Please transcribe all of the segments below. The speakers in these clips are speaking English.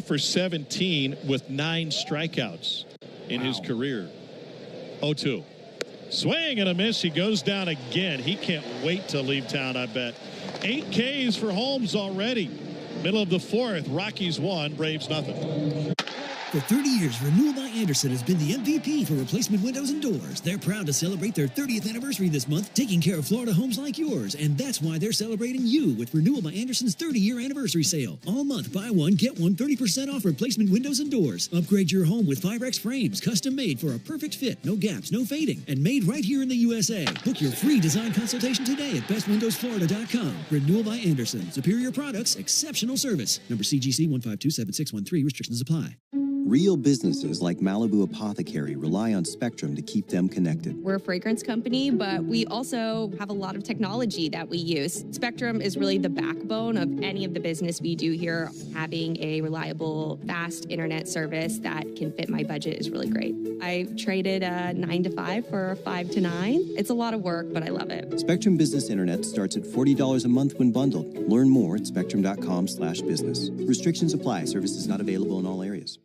for 17 with 9 strikeouts in his career. 0-2. Swing and a miss. He goes down again. He can't wait to leave town, I bet. 8 Ks for Holmes already. Middle of the 4th. Rockies 1, Braves nothing. For 30 years, Renewal by Andersen has been the MVP for replacement windows and doors. They're proud to celebrate their 30th anniversary this month, taking care of Florida homes like yours. And that's why they're celebrating you with Renewal by Andersen's 30-year anniversary sale. All month, buy one, get one 30% off replacement windows and doors. Upgrade your home with Firex frames, custom made for a perfect fit, no gaps, no fading, and made right here in the USA. Book your free design consultation today at bestwindowsflorida.com. Renewal by Andersen. Superior products, exceptional service. Number CGC 1527613. Restrictions apply. Real businesses like Malibu Apothecary rely on Spectrum to keep them connected. We're a fragrance company, but we also have a lot of technology that we use. Spectrum is really the backbone of any of the business we do here. Having a reliable, fast internet service that can fit my budget is really great. I traded a 9 to 5 for a 5 to 9. It's a lot of work, but I love it. Spectrum Business Internet starts at $40 a month when bundled. Learn more at spectrum.com/business. Restrictions apply. Services not available in all areas.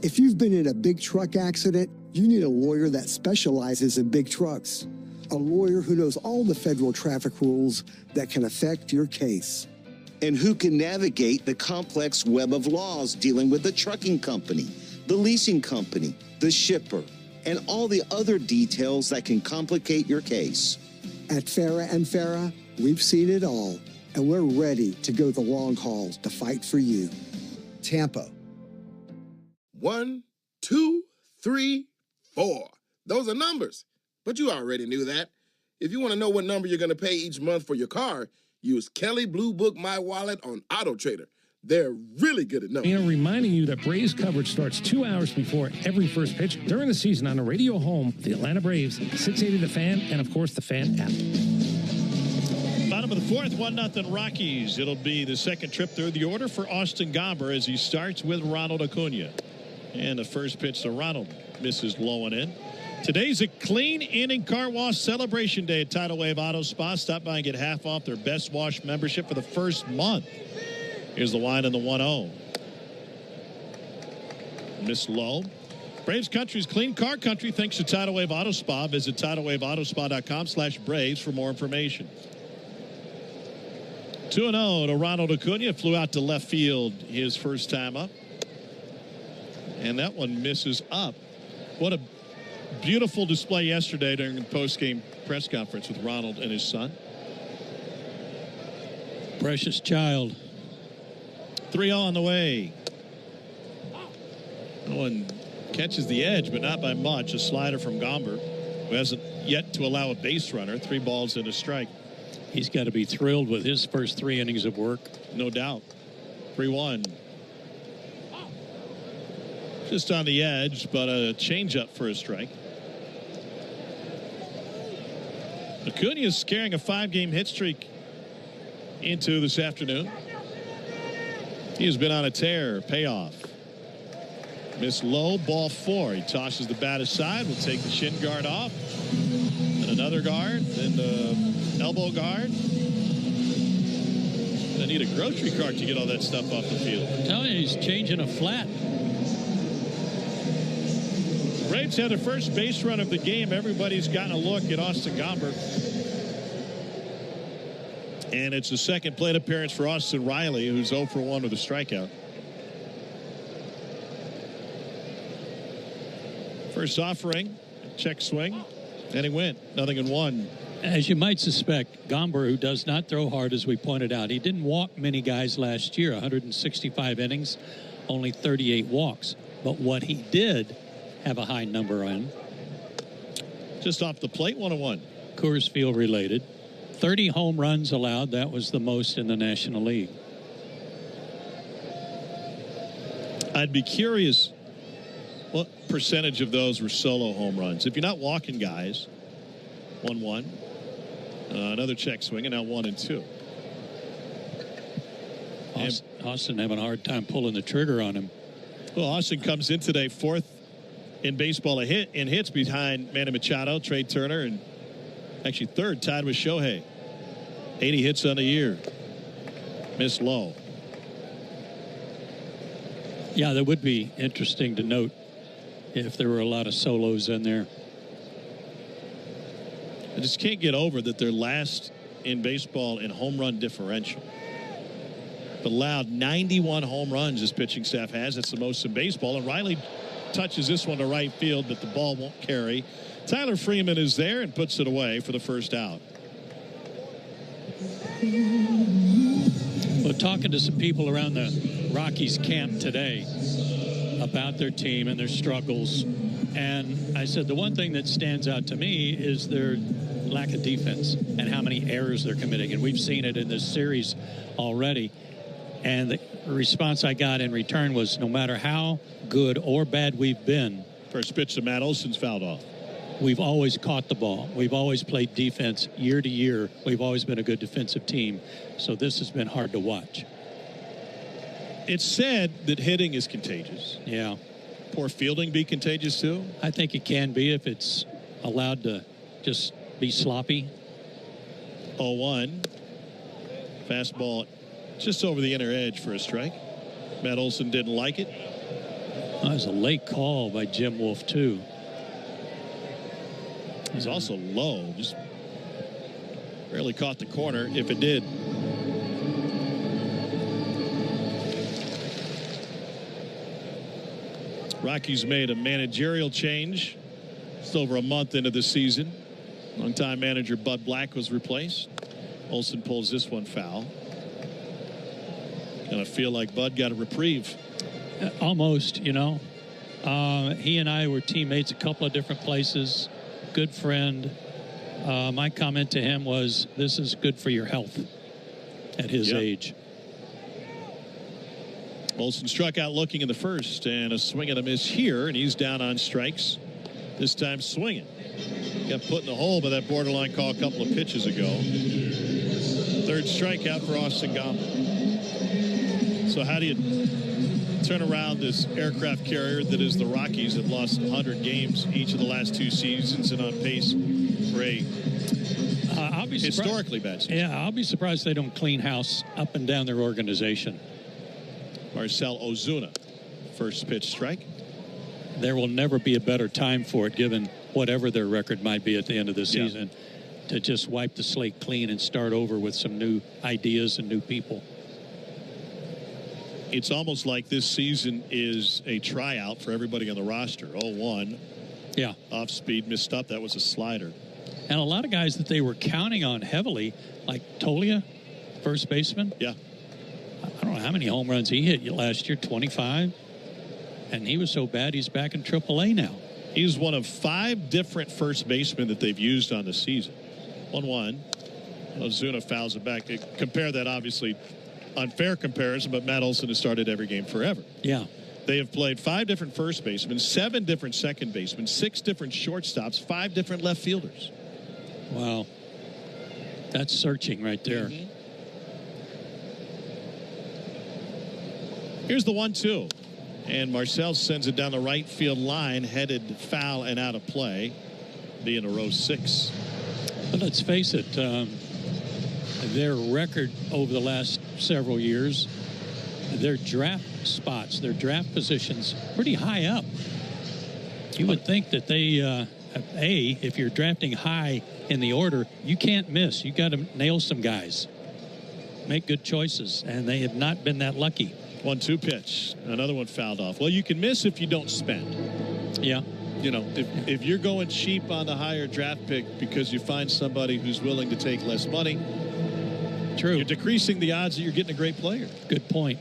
If you've been in a big truck accident, you need a lawyer that specializes in big trucks. A lawyer who knows all the federal traffic rules that can affect your case. And who can navigate the complex web of laws dealing with the trucking company, the leasing company, the shipper, and all the other details that can complicate your case. At Farah and Farah, we've seen it all, and we're ready to go the long haul to fight for you. Tampa. 1, 2, 3, 4. Those are numbers, but you already knew that. If you want to know what number you're going to pay each month for your car, use Kelly Blue Book My Wallet on Auto Trader. They're really good at numbers. Reminding you that Braves coverage starts 2 hours before every first pitch during the season on the radio home, the Atlanta Braves, 680 The Fan, and of course the Fan app. Bottom of the 4th, 1-0 Rockies. It'll be the second trip through the order for Austin Gomber as he starts with Ronald Acuna. And the first pitch to Ronald misses low and in. Today's a clean inning car wash celebration day at Tidal Wave Auto Spa. Stop by and get half off their Best Wash membership for the first month. Here's the line in the 1-0. Miss low. Braves country's clean car country thanks to Tidal Wave Auto Spa. Visit TidalWaveAutoSpa.com/Braves for more information. 2-0 to Ronald Acuna. Flew out to left field his first time up. And that one misses up. What a beautiful display yesterday during the post-game press conference with Ronald and his son. Precious child. 3-0 on the way. That one catches the edge, but not by much. A slider from Gomber, who hasn't yet to allow a base runner. 3 balls and a strike. He's got to be thrilled with his first 3 innings of work. No doubt. 3-1. Just on the edge, but a changeup for a strike. Acuna is carrying a 5-game hit streak into this afternoon. He has been on a tear. Payoff. Miss low, ball 4. He tosses the bat aside. Will take the shin guard off. And another guard. Then the elbow guard. I need a grocery cart to get all that stuff off the field. I'm telling you, he's changing a flat. Braves had their first base run of the game. Everybody's gotten a look at Austin Gomber. And it's the second plate appearance for Austin Riley, who's 0 for 1 with a strikeout. First offering, check swing, and he went. 0-1. As you might suspect, Gomber, who does not throw hard, as we pointed out, he didn't walk many guys last year. 165 innings, only 38 walks. But what he did have a high number on. Just off the plate, 1-1. Coors Field related. 30 home runs allowed. That was the most in the National League. I'd be curious what percentage of those were solo home runs. If you're not walking guys, 1-1. Another check swing, and now 1-2. Austin having a hard time pulling the trigger on him. Well, Austin comes in today 4th in baseball in hits behind Manny Machado, Trey Turner, and actually 3rd, tied with Shohei. 80 hits on the year. Miss low. Yeah, that would be interesting to note if there were a lot of solos in there. I just can't get over that they're last in baseball in home run differential. But allowed 91 home runs this pitching staff has. That's the most in baseball. And Riley touches this one to right field, but the ball won't carry. Tyler Freeman is there and puts it away for the first out. Well, talking to some people around the Rockies camp today about their team and their struggles, and I said the one thing that stands out to me is their lack of defense and how many errors they're committing. And we've seen it in this series already. And the response I got in return was, no matter how good or bad we've been. First pitch to Matt Olson's fouled off. We've always caught the ball. We've always played defense year to year. We've always been a good defensive team. So this has been hard to watch. It's said that hitting is contagious. Yeah. Poor fielding be contagious too? I think it can be if it's allowed to just be sloppy. 0-1. Fastball just over the inner edge for a strike. Matt Olson didn't like it. That was a late call by Jim Wolf, too. It was also low. Just barely caught the corner, if it did. Rockies made a managerial change just over a month into the season. Longtime manager Bud Black was replaced. Olson pulls this one foul. Kind of feel like Bud got a reprieve. Almost, you know. He and I were teammates a couple of different places. Good friend. My comment to him was, this is good for your health at his age. Olson struck out looking in the first, and a swing and a miss here, and he's down on strikes. This time swinging. Got put in the hole by that borderline call a couple of pitches ago. Third strikeout for Austin Gomber. So how do you turn around this aircraft carrier that is the Rockies, have lost 100 games each of the last two seasons and on pace for a historically bad season? Yeah, I'll be surprised they don't clean house up and down their organization. Marcell Ozuna, first pitch strike. There will never be a better time for it, given whatever their record might be at the end of the season, to just wipe the slate clean and start over with some new ideas and new people. It's almost like this season is a tryout for everybody on the roster. 0-1. Yeah. Off speed, missed up. That was a slider. And a lot of guys that they were counting on heavily, like Tolia, first baseman. Yeah. I don't know how many home runs he hit last year, 25. And he was so bad, he's back in AAA now. He's one of 5 different first basemen that they've used on the season. 1-1. Ozuna fouls it back. Compare that, obviously, unfair comparison, but Matt Olson has started every game forever. Yeah. They have played 5 different first basemen, 7 different second basemen, 6 different shortstops, 5 different left fielders. Wow. That's searching right there. Mm-hmm. Here's the 1-2. And Marcell sends it down the right field line, headed foul and out of play, being a row 6. But let's face it, their record over the last several years, their draft spots, their draft positions, pretty high up. You would think that they, if you're drafting high in the order, you can't miss. You got to nail some guys, make good choices, and they have not been that lucky. 1-2 pitch. Another one fouled off. Well, you can miss if you don't spend. Yeah. You know, if you're going cheap on the higher draft pick because you find somebody who's willing to take less money, true, you're decreasing the odds that you're getting a great player. Good point.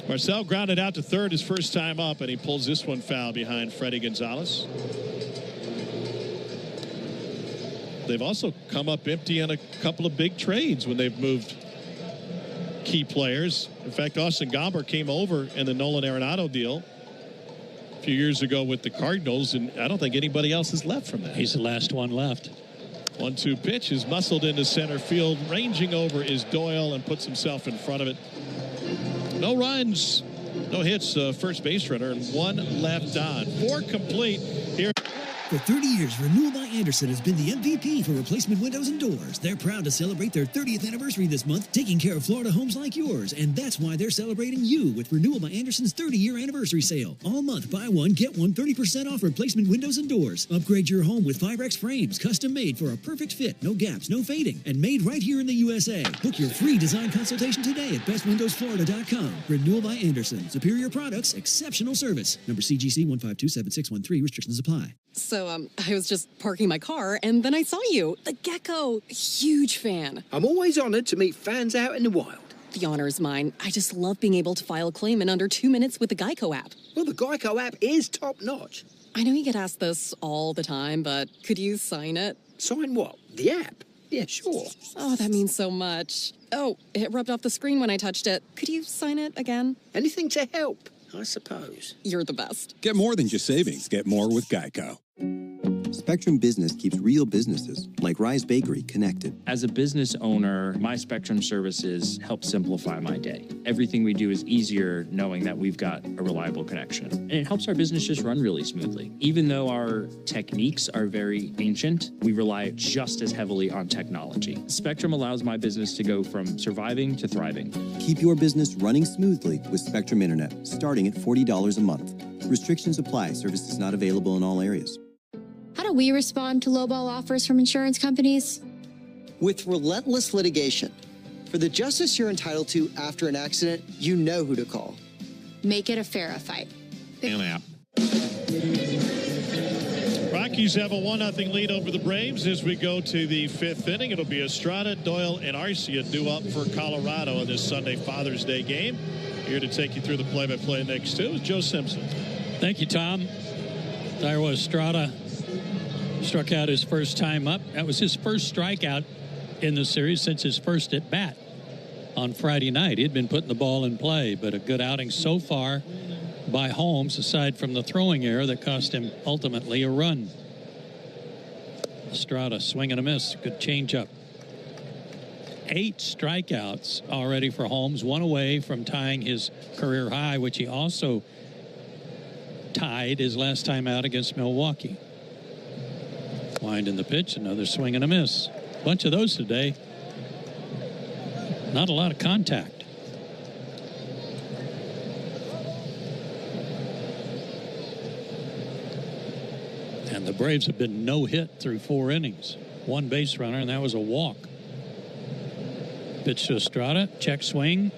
Marcell grounded out to third his first time up, and he pulls this one foul behind Freddie Gonzalez. They've also come up empty on a couple of big trades when they've moved key players. In fact, Austin Gomber came over in the Nolan Arenado deal a few years ago with the Cardinals, and I don't think anybody else is left from that. He's the last one left. 1-2 pitch is muscled into center field. Ranging over is Doyle and puts himself in front of it. No runs, no hits, first base runner, and 1 left on. 4 complete here. For 30 years, Renewal by Andersen has been the MVP for replacement windows and doors. They're proud to celebrate their 30th anniversary this month, taking care of Florida homes like yours. And that's why they're celebrating you with Renewal by Andersen's 30-year anniversary sale. All month, buy one, get one 30% off replacement windows and doors. Upgrade your home with Firex frames, custom made for a perfect fit, no gaps, no fading, and made right here in the USA. Book your free design consultation today at bestwindowsflorida.com. Renewal by Andersen. Superior products, exceptional service. Number CGC 1527613. Restrictions apply. So, I was just parking my car, and then I saw you. The Geico. Huge fan. I'm always honored to meet fans out in the wild. The honor is mine. I just love being able to file a claim in under 2 minutes with the Geico app. Well, the Geico app is top-notch. I know you get asked this all the time, but could you sign it? Sign what? The app? Yeah, sure. Oh, that means so much. Oh, it rubbed off the screen when I touched it. Could you sign it again? Anything to help, I suppose. You're the best. Get more than just savings. Get more with Geico. Spectrum Business keeps real businesses, like Rise Bakery, connected. As a business owner, my Spectrum services help simplify my day. Everything we do is easier knowing that we've got a reliable connection. And it helps our business just run really smoothly. Even though our techniques are very ancient, we rely just as heavily on technology. Spectrum allows my business to go from surviving to thriving. Keep your business running smoothly with Spectrum Internet, starting at $40 a month. Restrictions apply. Services not available in all areas. How do we respond to lowball offers from insurance companies? With relentless litigation. For the justice you're entitled to after an accident, you know who to call. Make it a Farah fight. And out. Rockies have a 1-0 lead over the Braves as we go to the 5th inning. It'll be Estrada, Doyle, and Arcia due up for Colorado in this Sunday Father's Day game. Here to take you through the play-by-play next to is Joe Simpson. Thank you, Tom. There was Estrada. Struck out his first time up. That was his first strikeout in the series since his first at bat on Friday night. He had been putting the ball in play, but a good outing so far by Holmes, aside from the throwing error that cost him ultimately a run. Estrada swing and a miss. Good changeup. 8 strikeouts already for Holmes, 1 away from tying his career high, which he also tied his last time out against Milwaukee. Wind in the pitch, another swing and a miss. Bunch of those today. Not a lot of contact. And the Braves have been no hit through 4 innings. 1 base runner, and that was a walk. Pitch to Estrada, check swing.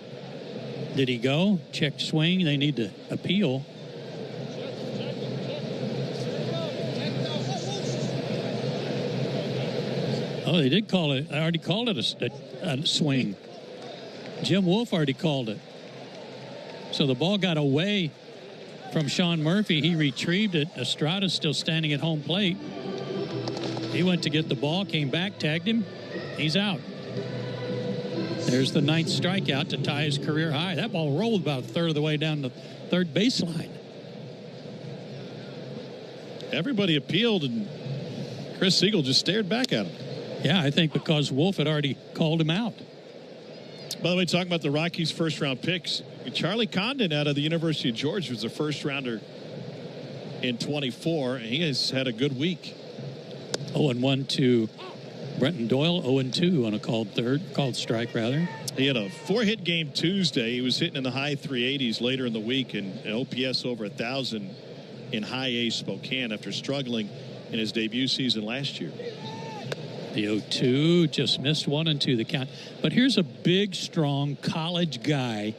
Did he go? Check swing. They need to appeal. Oh, they did call it. I already called it a swing. Jim Wolf already called it. So the ball got away from Sean Murphy. He retrieved it. Estrada's still standing at home plate. He went to get the ball, came back, tagged him. He's out. There's the 9th strikeout to tie his career high. That ball rolled about a third of the way down the third baseline. Everybody appealed, and Chris Siegel just stared back at him. Yeah, I think because Wolf had already called him out. By the way, talking about the Rockies' first-round picks, Charlie Condon out of the University of Georgia was a first-rounder in 24, and he has had a good week. 0-1 to Brenton Doyle, 0-2 on a called strike rather. He had a 4-hit game Tuesday. He was hitting in the high 380s later in the week, and an OPS over 1,000 in high A Spokane after struggling in his debut season last year. The 0-2 just missed 1-2 the count. But here's a big, strong college guy,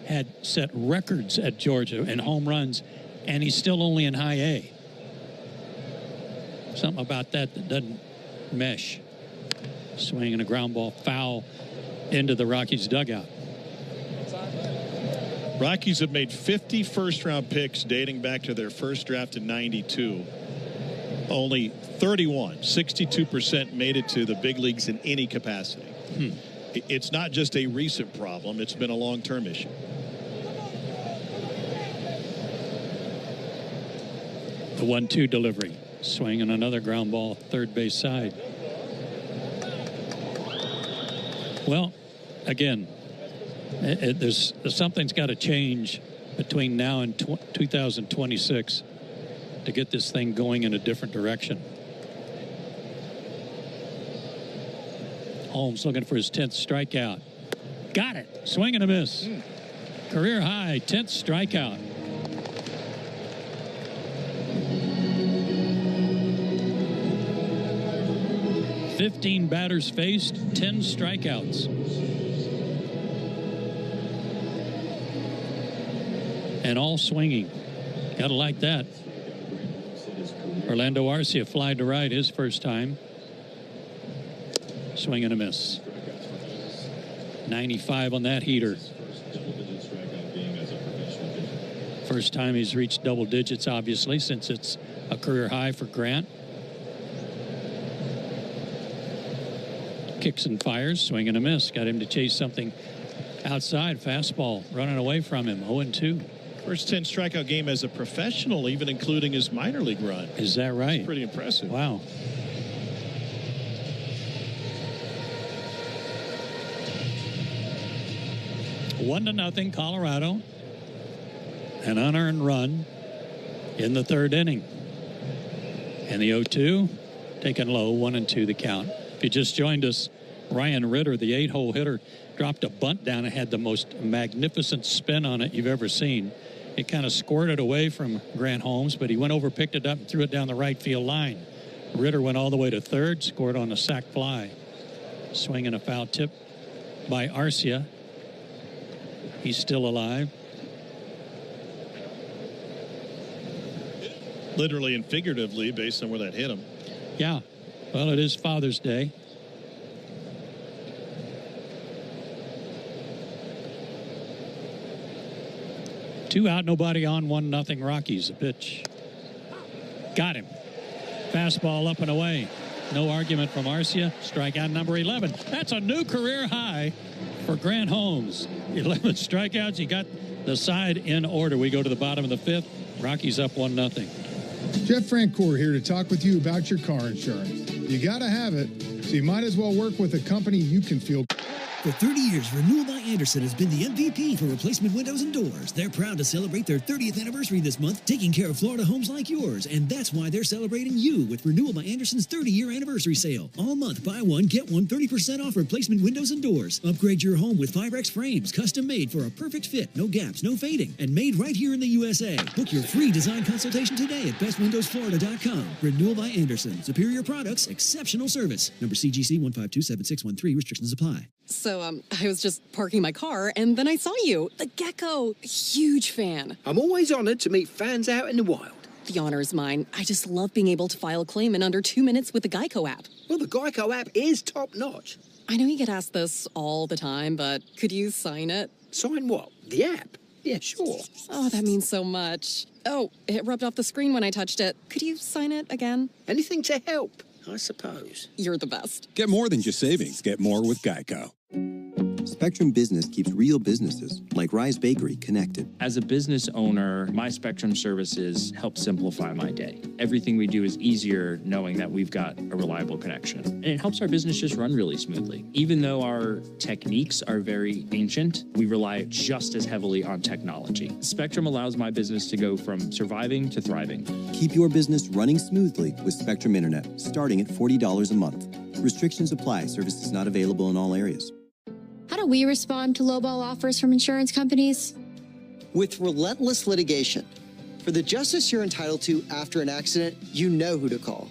had set records at Georgia in home runs, and he's still only in high A. Something about that doesn't mesh. Swinging a ground ball foul into the Rockies dugout. Rockies have made 50 first-round picks dating back to their first draft in '92. Only 31, 62% made it to the big leagues in any capacity. It's not just a recent problem. It's been a long-term issue. The 1-2 delivery. Swinging another ground ball, third base side. Well, again, there's something's got to change between now and 2026 to get this thing going in a different direction. Holmes looking for his 10th strikeout. Got it. Swing and a miss. Career high, 10th strikeout. "15 batters faced, 10 strikeouts. And all swinging. Gotta like that. Orlando Arcia fly to right his first time. Swing and a miss. 95 on that heater. First time he's reached double digits, obviously, since it's a career high for Grant. Kicks and fires, swing and a miss. Got him to chase something outside. Fastball running away from him. 0-2. First 10 strikeout game as a professional, even including his minor league run. Is that right? That's pretty impressive. Wow. One to nothing, Colorado. An unearned run in the third inning. And the 0-2, taken low, 1-2 the count. If you just joined us, Ryan Ritter, the 8-hole hitter, dropped a bunt down and had the most magnificent spin on it you've ever seen. It kind of squirted away from Grant Holmes, but he went over, picked it up, and threw it down the right field line. Ritter went all the way to third, scored on a sac fly. Swing and a foul tip by Arcia. He's still alive. Literally and figuratively, based on where that hit him. Yeah. Well, it is Father's Day. Two out, nobody on, 1-0 Rockies. A pitch. Got him. Fastball up and away. No argument from Arcia. Strikeout number 11. That's a new career high for Grant Holmes. 11 strikeouts. He got the side in order. We go to the bottom of the fifth. Rockies up 1-0. Jeff Francoeur here to talk with you about your car insurance. You got to have it, so you might as well work with a company you can feel. For 30 years, Renewal by Andersen has been the MVP for replacement windows and doors. They're proud to celebrate their 30th anniversary this month, taking care of Florida homes like yours. And that's why they're celebrating you with Renewal by Andersen's 30-year anniversary sale. All month, buy one, get one 30% off replacement windows and doors. Upgrade your home with Firex frames, custom made for a perfect fit, no gaps, no fading, and made right here in the USA. Book your free design consultation today at bestwindowsflorida.com. Renewal by Andersen. Superior products, exceptional service. Number CGC 1527613. Restrictions apply. So, I was just parking my car, and then I saw you. The Gecko. Huge fan. I'm always honored to meet fans out in the wild. The honor is mine. I just love being able to file a claim in under 2 minutes with the Geico app. Well, the Geico app is top-notch. I know you get asked this all the time, but could you sign it? Sign what? The app? Yeah, sure. Oh, that means so much. Oh, it rubbed off the screen when I touched it. Could you sign it again? Anything to help, I suppose. You're the best. Get more than just savings. Get more with Geico. Spectrum Business keeps real businesses, like Rise Bakery, connected. As a business owner, my Spectrum services help simplify my day. Everything we do is easier knowing that we've got a reliable connection. And it helps our business just run really smoothly. Even though our techniques are very ancient, we rely just as heavily on technology. Spectrum allows my business to go from surviving to thriving. Keep your business running smoothly with Spectrum Internet, starting at $40 a month. Restrictions apply. Services not available in all areas. How do we respond to lowball offers from insurance companies? With relentless litigation. For the justice you're entitled to after an accident, you know who to call.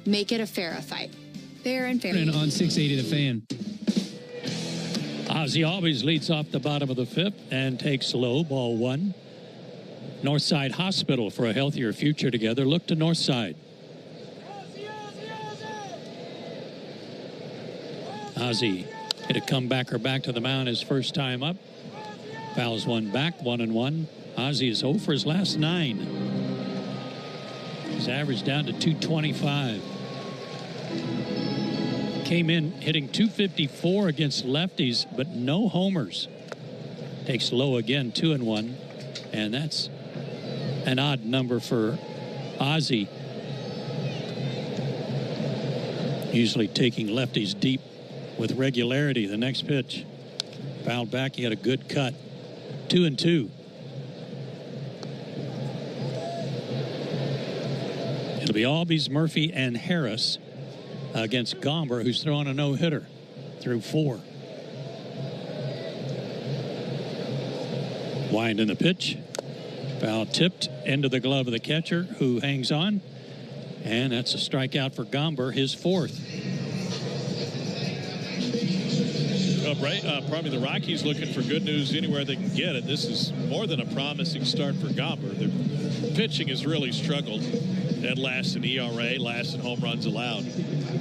Make it a Farah fight. Farah and Farah. On 680 The Fan. Ozzie always leads off the bottom of the fifth and takes low, ball one. Northside Hospital for a healthier future together. Look to Northside. Ozzie hit a comebacker back to the mound his first time up. Fouls one back, 1-1. Ozzie is 0 for his last 9. His average down to 225. Came in hitting 254 against lefties, but no homers. Takes low again, 2-1. And that's an odd number for Ozzie. Usually taking lefties deep with regularity. The next pitch fouled back. He had a good cut. 2-2. It'll be Albies, Murphy, and Harris against Gomber, who's throwing a no-hitter through 4. Wind in the pitch. Foul tipped into the glove of the catcher, who hangs on. And that's a strikeout for Gomber, his 4th. Probably the Rockies looking for good news anywhere they can get it. This is more than a promising start for Gomber. Their pitching has really struggled. Dead last in ERA, last in home runs allowed.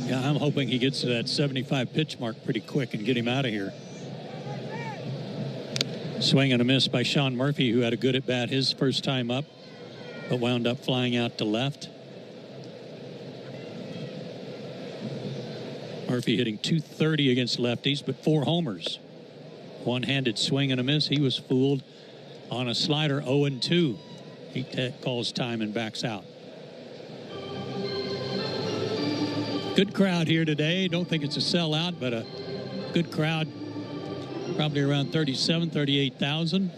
Yeah, I'm hoping he gets to that 75 pitch mark pretty quick and get him out of here. Swing and a miss by Sean Murphy, who had a good at bat his first time up, but wound up flying out to left. Murphy hitting .230 against lefties, but 4 homers. One-handed swing and a miss. He was fooled on a slider, 0-2. He calls time and backs out. Good crowd here today. Don't think it's a sellout, but a good crowd. Probably around 38,000.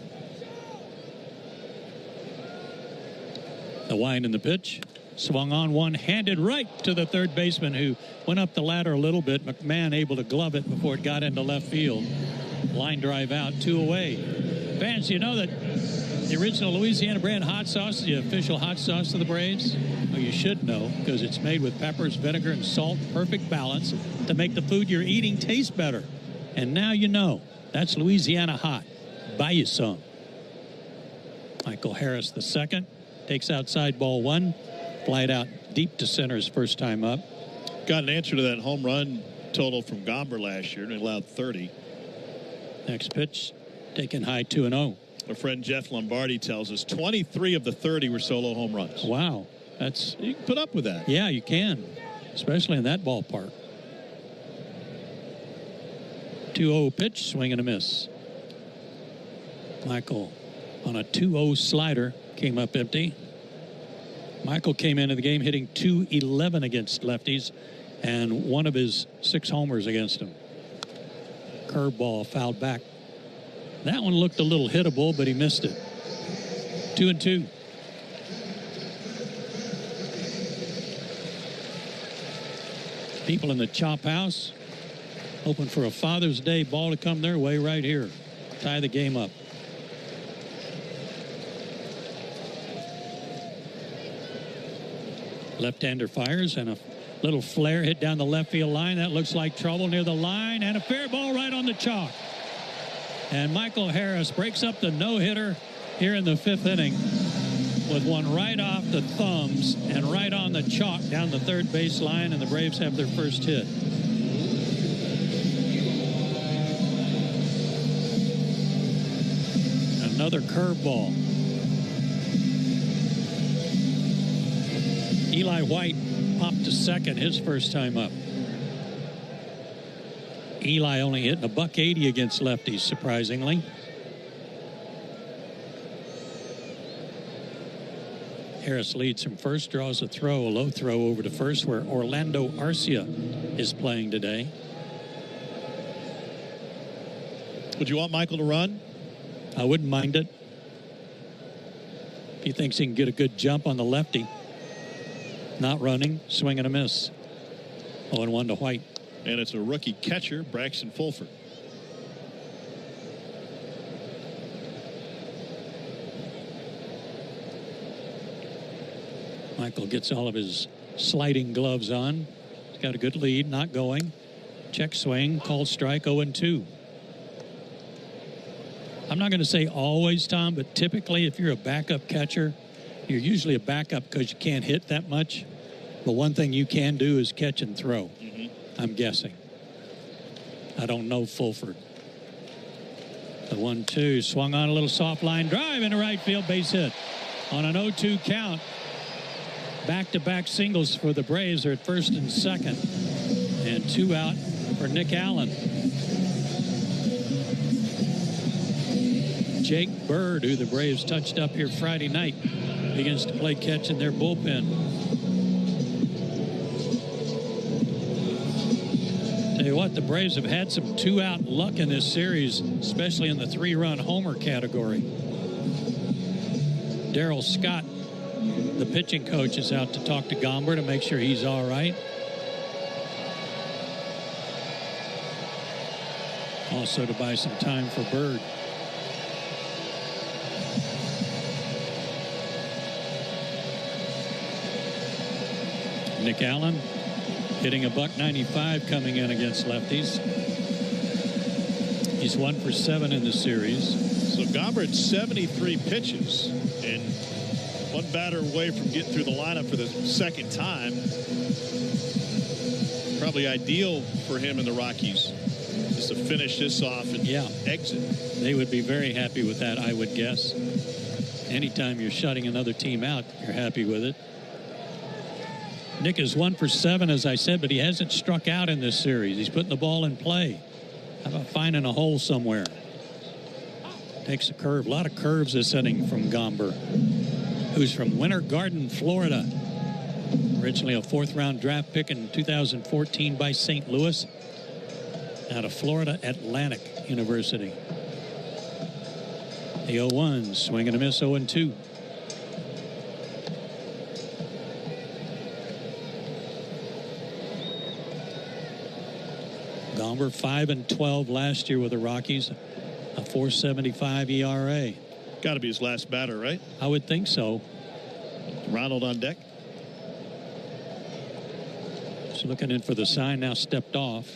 The wind in the pitch. Swung on one-handed right to the third baseman, who went up the ladder a little bit. McMahon able to glove it before it got into left field. Line drive out, 2 away. Fans, you know that the original Louisiana brand hot sauce is the official hot sauce of the Braves? Well, you should know, because it's made with peppers, vinegar, and salt. Perfect balance to make the food you're eating taste better. And now you know. That's Louisiana hot. Buy you some. Michael Harris, the second, takes outside ball 1. Flied out deep to center his first time up. Got an answer to that home run total from Gomber last year, and allowed 30. Next pitch, taken high 2-0. Our friend Jeff Lombardi tells us 23 of the 30 were solo home runs. Wow. You can put up with that. Yeah, you can, especially in that ballpark. 2-0 pitch, swing and a miss. Michael on a 2-0 slider came up empty. Michael came into the game hitting .211 against lefties and one of his 6 homers against them. Curveball fouled back. That one looked a little hittable, but he missed it. 2-2. People in the Chop House hoping for a Father's Day ball to come their way right here. Tie the game up. Left-hander fires, and a little flare hit down the left field line. That looks like trouble near the line, and a fair ball right on the chalk. And Michael Harris breaks up the no-hitter here in the 5th inning with one right off the thumbs and right on the chalk down the third base line, and the Braves have their first hit. Another curveball. Eli White popped to second his first time up. Eli only hitting $180 against lefties, surprisingly. Harris leads from first, draws a low throw over to first, where Orlando Arcia is playing today. Would you want Michael to run? I wouldn't mind it. If he thinks he can get a good jump on the lefty. Not running, swing and a miss. 0-1 to White. And it's a rookie catcher, Braxston Fulford. Michael gets all of his sliding gloves on. He's got a good lead, not going. Check swing, called strike, 0-2. I'm not going to say always, Tom, but typically if you're a backup catcher, you're usually a backup because you can't hit that much. But one thing you can do is catch and throw. I'm guessing. I don't know Fulford. The 1-2 swung on a little soft line drive into right field, base hit. On an 0-2 count, back-to-back singles for the Braves. They're at first and second. And 2 out for Nick Allen. Jake Bird, who the Braves touched up here Friday night, begins to play catch in their bullpen. Tell you what, the Braves have had some 2-out luck in this series, especially in the 3-run homer category. Darryl Scott The pitching coach is out to talk to Gomber to make sure he's all right. Also to buy some time for Bird. Nick Allen hitting a .195 coming in against lefties. He's 1 for 7 in the series. So Gomber had 73 pitches and one batter away from getting through the lineup for the second time. Probably ideal for him in the Rockies just to finish this off and exit. They would be very happy with that, I would guess. Anytime you're shutting another team out, you're happy with it. Nick is 1 for 7, as I said, but he hasn't struck out in this series. He's putting the ball in play. How about finding a hole somewhere? Takes a curve. A lot of curves this inning from Gomber, who's from Winter Garden, Florida. Originally a 4th-round draft pick in 2014 by St. Louis. Out of Florida Atlantic University. The 0-1, swing and a miss, 0-2. Gomber 5-12 last year with the Rockies, a .475 ERA. Got to be his last batter, right? I would think so. Ronald on deck. So looking in for the sign, now stepped off.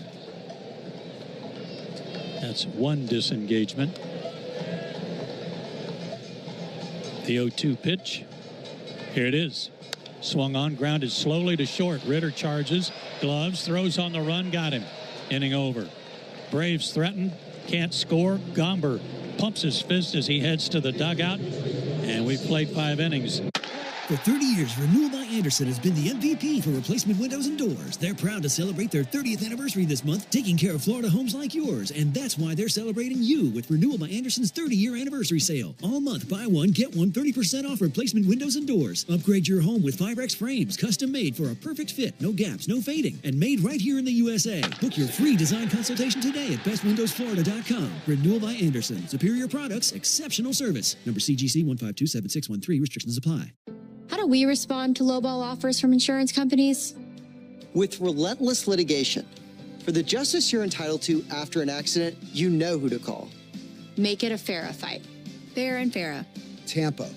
That's one disengagement. The 0-2 pitch. Here it is. Swung on, grounded slowly to short. Ritter charges, gloves, throws on the run, got him. Inning over. Braves threatened, can't score. Gomber pumps his fist as he heads to the dugout, and we've played 5 innings. For 30 years, Renewal by Andersen has been the MVP for replacement windows and doors. They're proud to celebrate their 30th anniversary this month, taking care of Florida homes like yours. And that's why they're celebrating you with Renewal by Andersen's 30-year anniversary sale. All month, buy one, get one 30% off replacement windows and doors. Upgrade your home with Firex frames, custom made for a perfect fit, no gaps, no fading, and made right here in the USA. Book your free design consultation today at bestwindowsflorida.com. Renewal by Andersen. Superior products, exceptional service. Number CGC 1527613. Restrictions apply. How do we respond to lowball offers from insurance companies? With relentless litigation. For the justice you're entitled to after an accident, you know who to call. Make it a Farah fight. Farah and Farah. Tampa.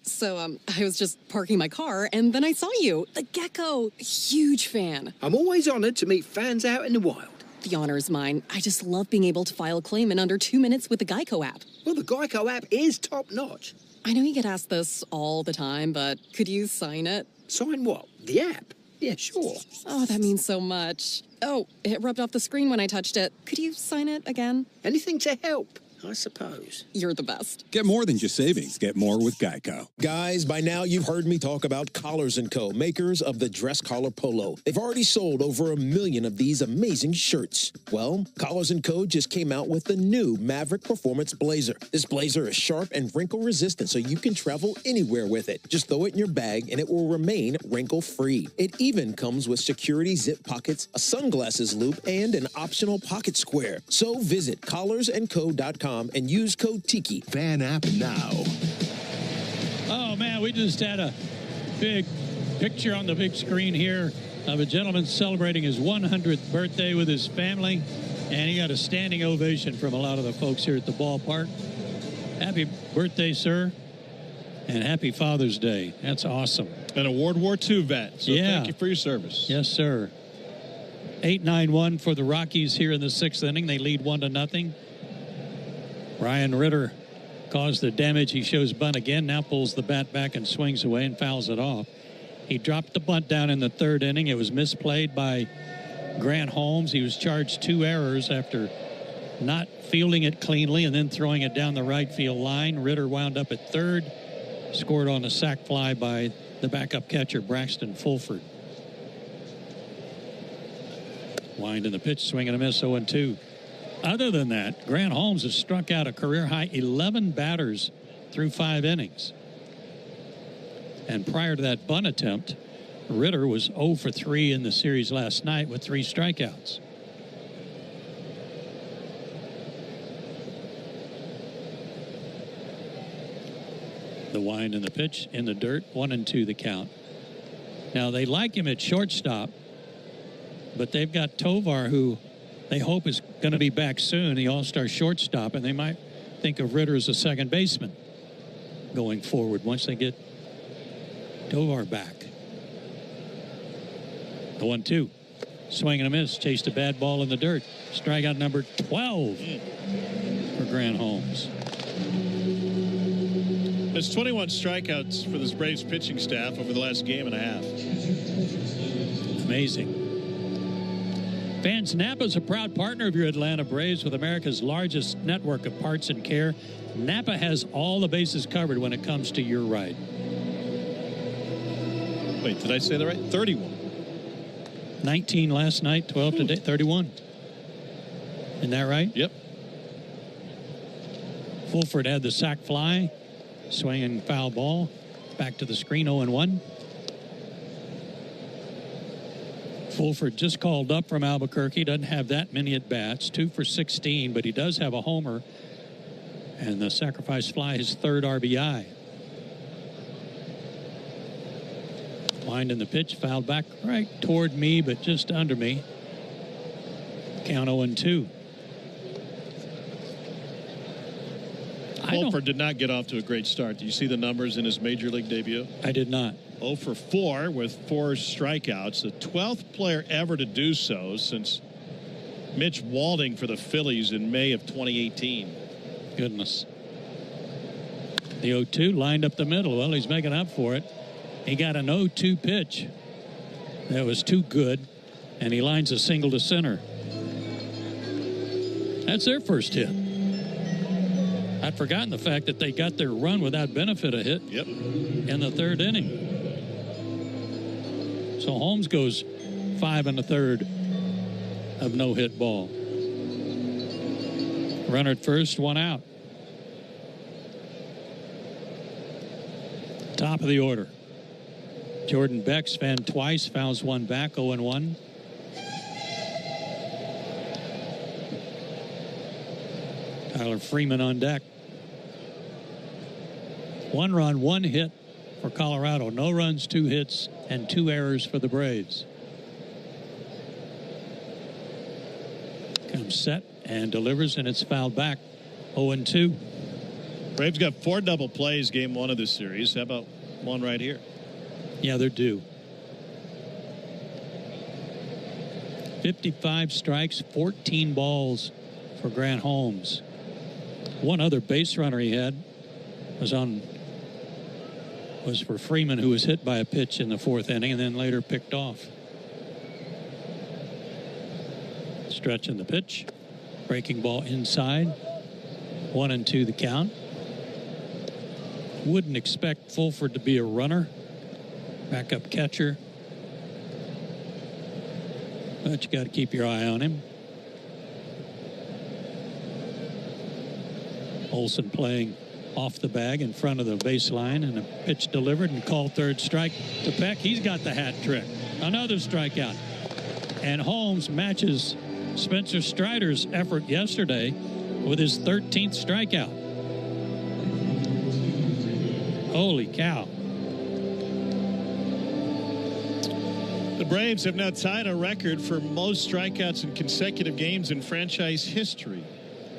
So, I was just parking my car, and then I saw you. The Gecko. Huge fan. I'm always honored to meet fans out in the wild. The honor is mine. I just love being able to file a claim in under 2 minutes with the Geico app. Well, the Geico app is top-notch. I know you get asked this all the time, but could you sign it? Sign what? The app? Yeah, sure. Oh, that means so much. Oh, it rubbed off the screen when I touched it. Could you sign it again? Anything to help, I suppose. You're the best. Get more than just savings. Get more with Geico. Guys, by now you've heard me talk about Collars & Co., makers of the dress collar polo. They've already sold over 1 million of these amazing shirts. Well, Collars & Co. just came out with the new Maverick Performance Blazer. This blazer is sharp and wrinkle resistant, so you can travel anywhere with it. Just throw it in your bag and it will remain wrinkle-free. It even comes with security zip pockets, a sunglasses loop, and an optional pocket square. So visit collarsandco.com and use code TIKI. Fan app now. Oh, man, we just had a big picture on the big screen here of a gentleman celebrating his 100th birthday with his family, and he got a standing ovation from a lot of the folks here at the ballpark. Happy birthday, sir, and happy Father's Day. That's awesome. And a World War II vet, so thank you for your service. Yes, sir. 8-9-1 for the Rockies here in the 6th inning. They lead 1-0. Ryan Ritter caused the damage. He shows bunt again, now pulls the bat back and swings away and fouls it off. He dropped the bunt down in the 3rd inning. It was misplayed by Grant Holmes. He was charged 2 errors after not fielding it cleanly and then throwing it down the right field line. Ritter wound up at 3rd, scored on a sac fly by the backup catcher, Braxston Fulford. Wind in the pitch, swing and a miss, 0-2. Other than that, Grant Holmes has struck out a career-high 11 batters through 5 innings. And prior to that bunt attempt, Ritter was 0 for 3 in the series last night with 3 strikeouts. The wind and the pitch in the dirt, 1-2 the count. Now they like him at shortstop, but they've got Tovar, who they hope is going to be back soon, the all-star shortstop, and they might think of Ritter as a second baseman going forward once they get Tovar back. The 1-2. Swing and a miss. Chased a bad ball in the dirt. Strikeout number 12 for Grant Holmes. There's 21 strikeouts for this Braves pitching staff over the last game and a half. Amazing. Fans, Napa is a proud partner of your Atlanta Braves with America's largest network of parts and care. Napa has all the bases covered when it comes to your ride. Wait, did I say that right? 31. 19 last night, 12 today, 31. Isn't that right? Yep. Fulford had the sac fly, swinging foul ball. Back to the screen, 0-1. Fulford just called up from Albuquerque. Doesn't have that many at-bats, 2 for 16, but he does have a homer. And the sacrifice fly, his third RBI. Wind in the pitch, fouled back right toward me, but just under me. Count 0-2. Fulford did not get off to a great start. Do you see the numbers in his major league debut? I did not. 0 for 4 with 4 strikeouts. The 12th player ever to do so since Mitch Walding for the Phillies in May of 2018. Goodness. The 0-2 lined up the middle. Well, he's making up for it. He got an 0-2 pitch that was too good, and he lines a single to center. That's their first hit. I'd forgotten the fact that they got their run without benefit a hit in the third inning. So Holmes goes 5 1/3 of no-hit ball. Runner at first, 1 out. Top of the order. Jordan Beck's fanned twice, fouls one back, 0-1. Tyler Freeman on deck. 1 run, 1 hit for Colorado. No runs, 2 hits, and 2 errors for the Braves. Comes set and delivers, and it's fouled back, 0-2. Braves got 4 double plays game 1 of this series. How about one right here? Yeah, they're due. 55 strikes, 14 balls for Grant Holmes. One other base runner he had was for Freeman, who was hit by a pitch in the 4th inning and then later picked off. Stretching the pitch. Breaking ball inside. 1-2 the count. Wouldn't expect Fulford to be a runner. Backup catcher. But you got to keep your eye on him. Olsen playing off the bag in front of the baseline, and a pitch delivered and called third strike to Peck. He's got the hat trick. Another strikeout. And Holmes matches Spencer Strider's effort yesterday with his 13th strikeout. Holy cow. The Braves have now tied a record for most strikeouts in consecutive games in franchise history.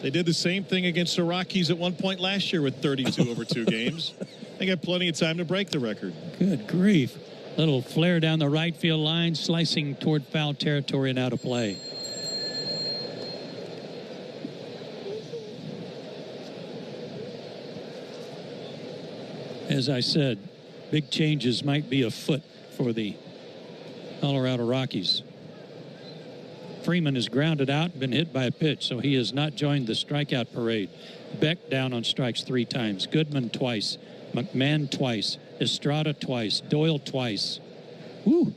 They did the same thing against the Rockies at one point last year with 32 over 2 games. They got plenty of time to break the record. Good grief. Little flare down the right field line, slicing toward foul territory and out of play. As I said, big changes might be afoot for the Colorado Rockies. Freeman is grounded out and been hit by a pitch, so he has not joined the strikeout parade. Beck down on strikes 3 times. Goodman twice. McMahon twice. Estrada twice. Doyle twice. Woo.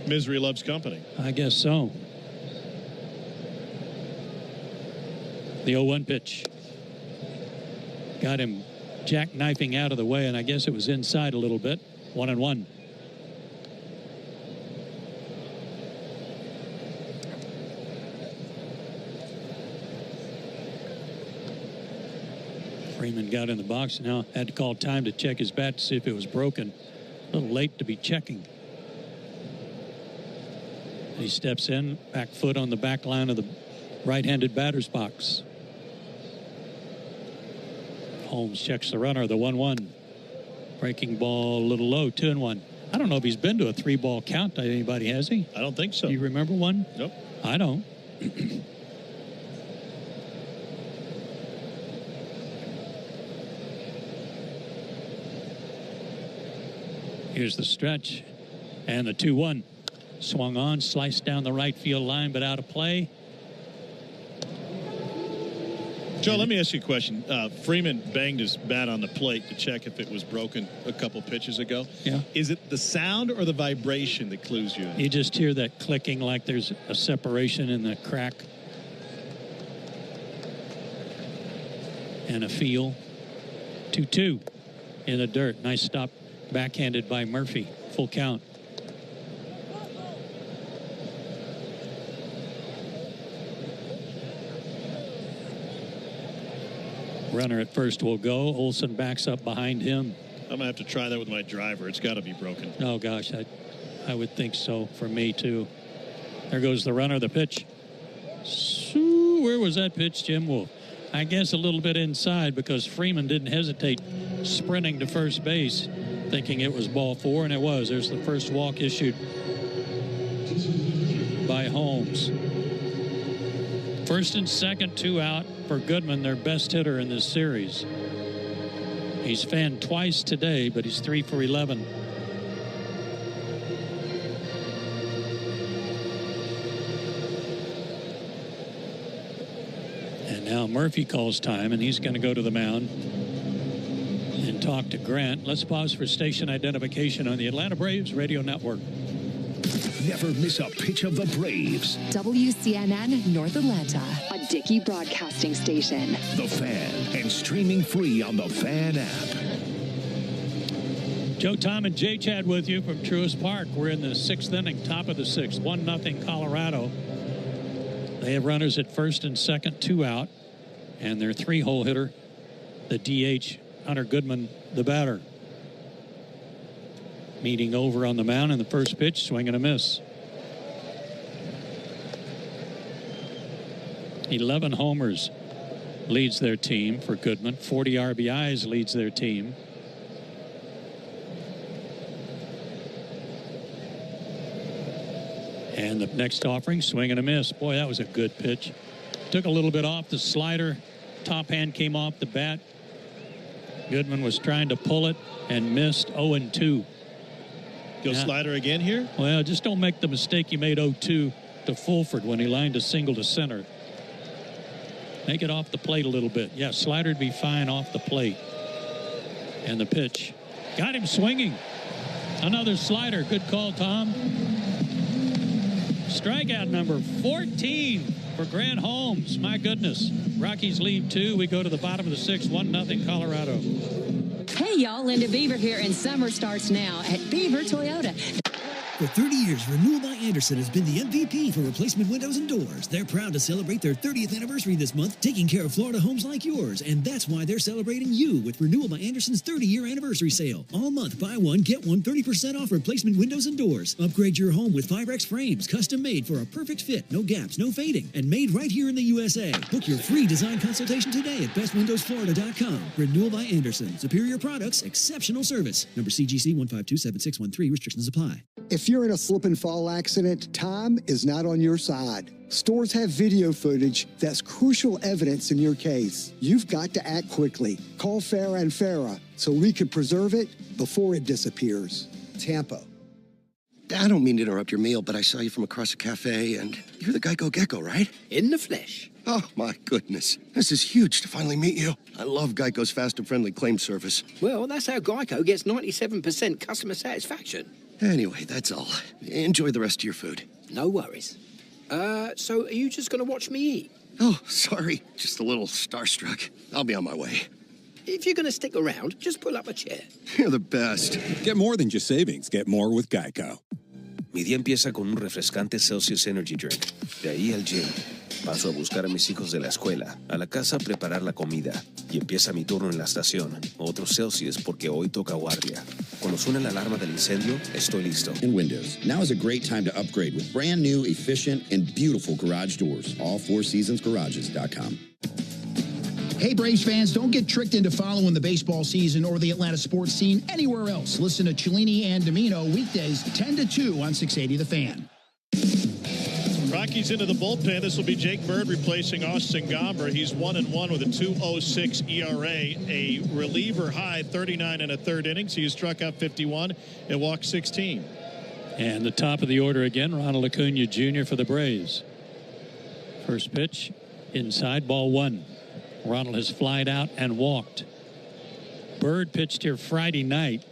Misery loves company. I guess so. The 0-1 pitch. Got him jackknifing out of the way, and I guess it was inside a little bit. 1-1. Freeman got in the box now, had to call time to check his bat to see if it was broken. A little late to be checking. He steps in, back foot on the back line of the right-handed batter's box. Holmes checks the runner, the 1-1. Breaking ball a little low, 2-1. I don't know if he's been to a 3-ball count to anybody, has he? I don't think so. Do you remember one? Nope. I don't. Here's the stretch and the 2-1. Swung on, sliced down the right field line, but out of play. Joe, let me ask you a question. Freeman banged his bat on the plate to check if it was broken a couple pitches ago. Yeah. Is it the sound or the vibration that clues you in? You just hear that clicking like there's a separation in the crack. And a feel. 2-2 in the dirt. Nice stop backhanded by Murphy. Full count. Runner at first will go. Olsen backs up behind him. I'm going to have to try that with my driver. It's got to be broken. Oh, gosh, I would think so for me, too. There goes the runner, the pitch. Where was that pitch, Jim Wolf? I guess a little bit inside because Freeman didn't hesitate sprinting to first base, thinking it was ball 4, and it was. There's the first walk issued by Holmes. First and second, 2 out for Goodman, their best hitter in this series. He's fanned twice today, but he's 3 for 11. And now Murphy calls time, and he's going to go to the mound and talk to Grant. Let's pause for station identification on the Atlanta Braves Radio Network. Never miss a pitch of the Braves. WCNN North Atlanta, a Dickey broadcasting station. The Fan, and streaming free on the Fan app. Joe, Tom, and Jay Chad with you from Truist Park. We're in the 6th inning, top of the 6th, 1-0 Colorado. They have runners at first and second, 2 out, and their 3-hole hitter, the DH, Hunter Goodman, the batter. Meeting over on the mound in the first pitch, swing and a miss. 11 homers leads their team for Goodman. 40 RBIs leads their team. And the next offering, swing and a miss. Boy, that was a good pitch. Took a little bit off the slider. Top hand came off the bat. Goodman was trying to pull it and missed. 0-2. Go slider again here? Well, just don't make the mistake you made 0-2 to Fulford when he lined a single to center. Make it off the plate a little bit. Yeah, slider would be fine off the plate. And the pitch. Got him swinging. Another slider. Good call, Tom. Strikeout number 14 for Grant Holmes. My goodness. Rockies lead 2. We go to the bottom of the 6th. 1-0 Colorado. Hey, y'all. Linda Beaver here, and summer starts now at Beaver Toyota. For 30 years, Renewal by Andersen has been the MVP for replacement windows and doors. They're proud to celebrate their 30th anniversary this month, taking care of Florida homes like yours. And that's why they're celebrating you with Renewal by Andersen's 30-year anniversary sale. All month, buy one, get one 30% off replacement windows and doors. Upgrade your home with 5X frames, custom made for a perfect fit, no gaps, no fading, and made right here in the USA. Book your free design consultation today at bestwindowsflorida.com. Renewal by Andersen. Superior products, exceptional service. Number CGC 1527613. Restrictions apply. If you're in a slip and fall accident, time is not on your side. Stores have video footage that's crucial evidence in your case. You've got to act quickly. Call Farah and Farah so we can preserve it before it disappears. Tampa. I don't mean to interrupt your meal, but I saw you from across the cafe, and you're the Geico Gecko, right? In the flesh. Oh, my goodness. This is huge to finally meet you. I love Geico's fast and friendly claim service. Well, that's how Geico gets 97% customer satisfaction. Anyway, that's all. Enjoy the rest of your food. No worries. So are you just going to watch me eat? Oh, sorry. Just a little starstruck. I'll be on my way. If you're going to stick around, just pull up a chair. You're the best. Get more than just savings. Get more with Geico. Mi día empieza con un refrescante Celsius Energy Drink. De ahí al gym. Paso a buscar a mis hijos de la escuela, a la casa a preparar la comida. Y empieza mi turno en la estación. Otro Celsius porque hoy toca guardia. Cuando suena la alarma del incendio, estoy listo. In Windows, now is a great time to upgrade with brand new, efficient, and beautiful garage doors. All fourseasonsgarages.com. Hey, Braves fans, don't get tricked into following the baseball season or the Atlanta sports scene anywhere else. Listen to Cellini and Domino weekdays 10 to 2 on 680 The Fan. Rockies into the bullpen. This will be Jake Bird replacing Austin Gomber. He's 1-1 with a 2.06 ERA, a reliever high 39 and a third innings. He has struck out 51 and walked 16. And the top of the order again, Ronald Acuna Jr. for the Braves. First pitch, inside, ball one. Ronald has flied out and walked. Bird pitched here Friday night,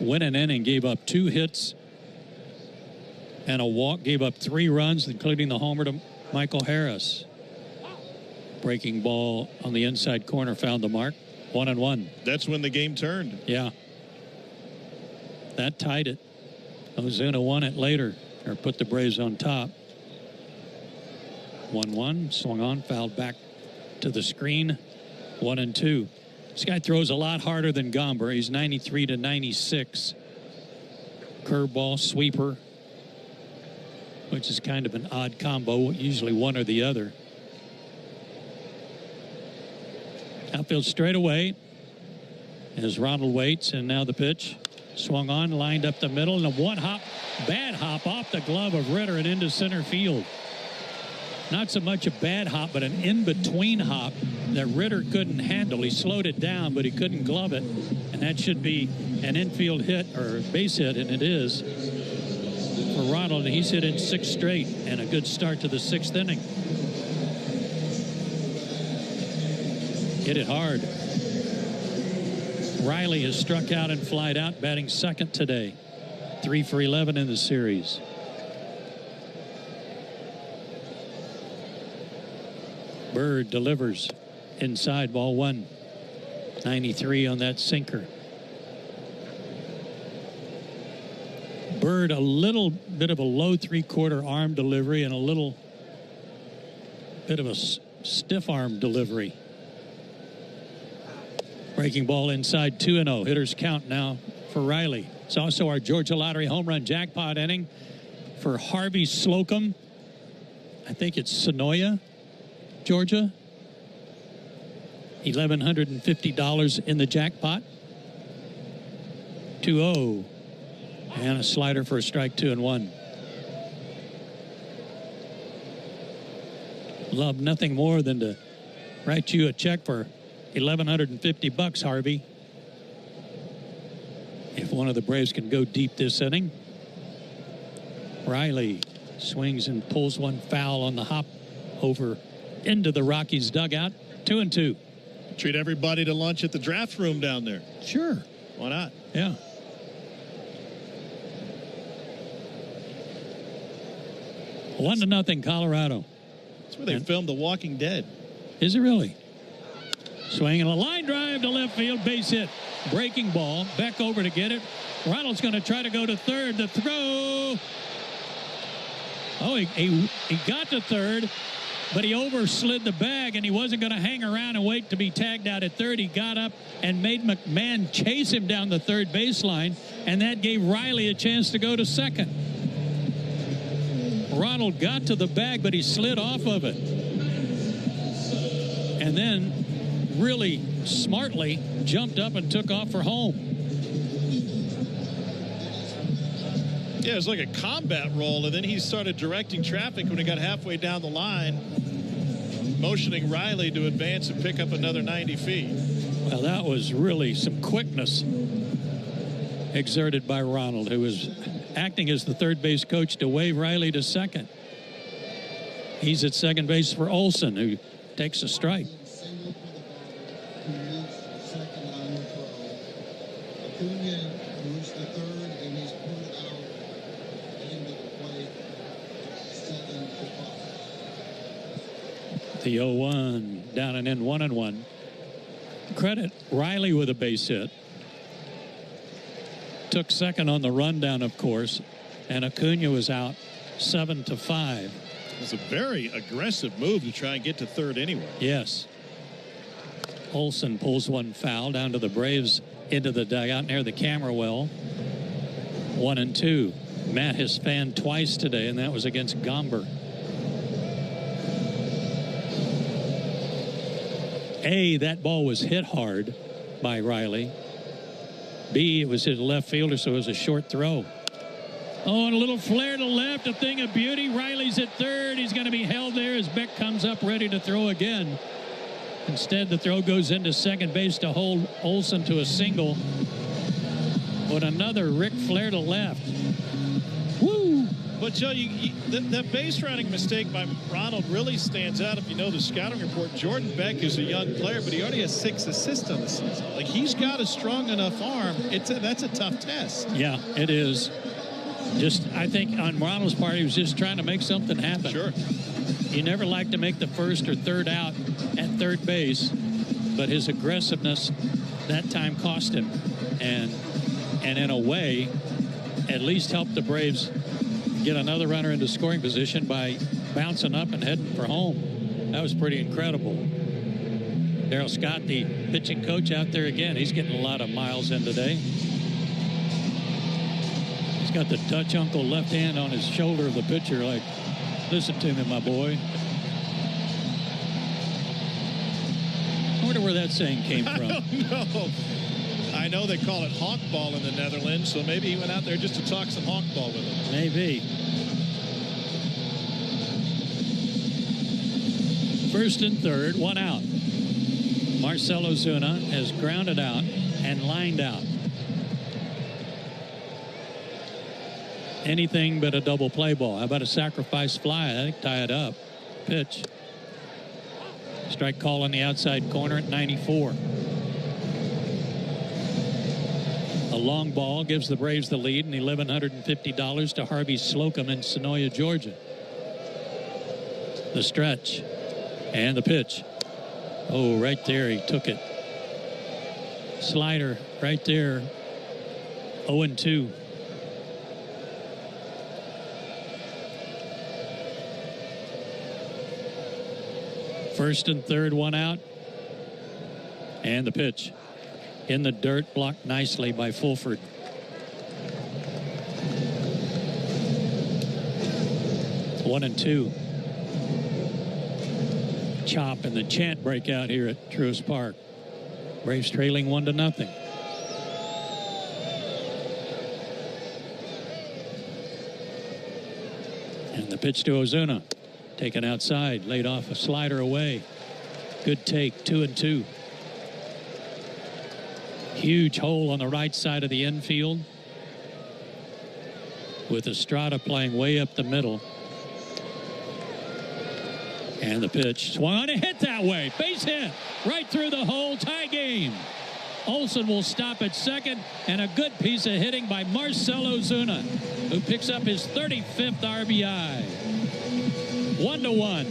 went an inning, gave up 2 hits and a walk, gave up 3 runs, including the homer to Michael Harris. Breaking ball on the inside corner, found the mark. 1-1. That's when the game turned. Yeah. That tied it. Ozuna won it later, or put the Braves on top. 1-1, swung on, fouled back to the screen. 1-2. This guy throws a lot harder than Gomber. He's 93 to 96. Curveball, sweeper, which is kind of an odd combo, usually one or the other. Outfield straight away as Ronald waits, and now the pitch. Swung on, lined up the middle, and a one-hop, bad hop off the glove of Ritter and into center field. Not so much a bad hop, but an in-between hop that Ritter couldn't handle. He slowed it down, but he couldn't glove it, and that should be an infield hit or base hit, and it is for Ronald, and he's hit in 6 straight, and a good start to the 6th inning. Hit it hard. Riley has struck out and flied out, batting second today. 3 for 11 in the series. Bird delivers inside, ball one. 93 on that sinker. Bird, a little bit of a low 3/4 arm delivery and a little bit of a stiff arm delivery. Breaking ball inside, 2-0. Hitters count now for Riley. It's also our Georgia Lottery home run jackpot inning for Harvey Slocum. I think it's Sonoya, Georgia. $1,150 in the jackpot. 2-0. And a slider for a strike, 2-1. Love nothing more than to write you a check for $1,150, Harvey. If one of the Braves can go deep this inning. Riley swings and pulls one foul on the hop over into the Rockies dugout. 2-2. Treat everybody to lunch at the draft room down there. Sure. Why not? Yeah. One to nothing, Colorado. That's where they filmed The Walking Dead. Is it really? Swinging a line drive to left field, base hit. Breaking ball, Beck over to get it. Ronald's going to try to go to third. The throw. Oh, he got to third, but he overslid the bag, and he wasn't going to hang around and wait to be tagged out at third. He got up and made McMahon chase him down the third baseline, and that gave Riley a chance to go to second. Ronald got to the bag, but he slid off of it. And then really smartly jumped up and took off for home. Yeah, it was like a combat roll, and then he started directing traffic when he got halfway down the line, motioning Riley to advance and pick up another 90 feet. Well, that was really some quickness exerted by Ronald, who was acting as the third base coach to wave Riley to second. He's at second base for Olsen, who takes a strike. The 0-1, down and in, 1-1. Credit Riley with a base hit. Took second on the rundown, of course, and Acuna was out 7-5. It's a very aggressive move to try and get to third anyway. Yes. Olson pulls one foul down to the Braves into the dugout near the camera well. 1-2. Matt has fanned twice today, and that was against Gomber. A, that ball was hit hard by Riley. B, it was his left fielder, so it was a short throw. Oh, and a little flare to left, a thing of beauty. Riley's at third. He's going to be held there as Beck comes up ready to throw again. Instead, the throw goes into second base to hold Olson to a single. But another Rick Flair to left. Woo! But, Joe, that base running mistake by Ronald really stands out if you know the scouting report. Jordan Beck is a young player, but he already has 6 assists on the season. Like, he's got a strong enough arm. That's a tough test. Yeah, it is. Just, I think on Ronald's part, he was just trying to make something happen. Sure. He never liked to make the first or third out at third base, but his aggressiveness that time cost him. And in a way, at least helped the Braves get another runner into scoring position by bouncing up and heading for home. That was pretty incredible. Darryl Scott, the pitching coach out there again, he's getting a lot of miles in today. He's got the Dutch uncle left hand on his shoulder of the pitcher like, listen to me, my boy. I wonder where that saying came from. I don't know. I know they call it honk ball in the Netherlands, so maybe he went out there just to talk some honk ball with him. Maybe. First and third, one out. Marcell Ozuna has grounded out and lined out. Anything but a double play ball. How about a sacrifice fly? I think tie it up. Pitch. Strike call on the outside corner at 94. A long ball gives the Braves the lead and $1,150 to Harvey Slocum in Sonoya, Georgia. The stretch and the pitch. Oh, right there, he took it. Slider right there. 0-2. First and third, one out. And the pitch. In the dirt, blocked nicely by Fulford. One and two. Chop and the chant break out here at Truist Park. Braves trailing 1-0. And the pitch to Ozuna. Taken outside, laid off a slider away. Good take, 2-2. Huge hole on the right side of the infield with Estrada playing way up the middle. And the pitch swung on and hit that way. Base hit right through the hole. Tie game. Olson will stop at second, and a good piece of hitting by Marcell Ozuna, who picks up his 35th RBI. 1-1.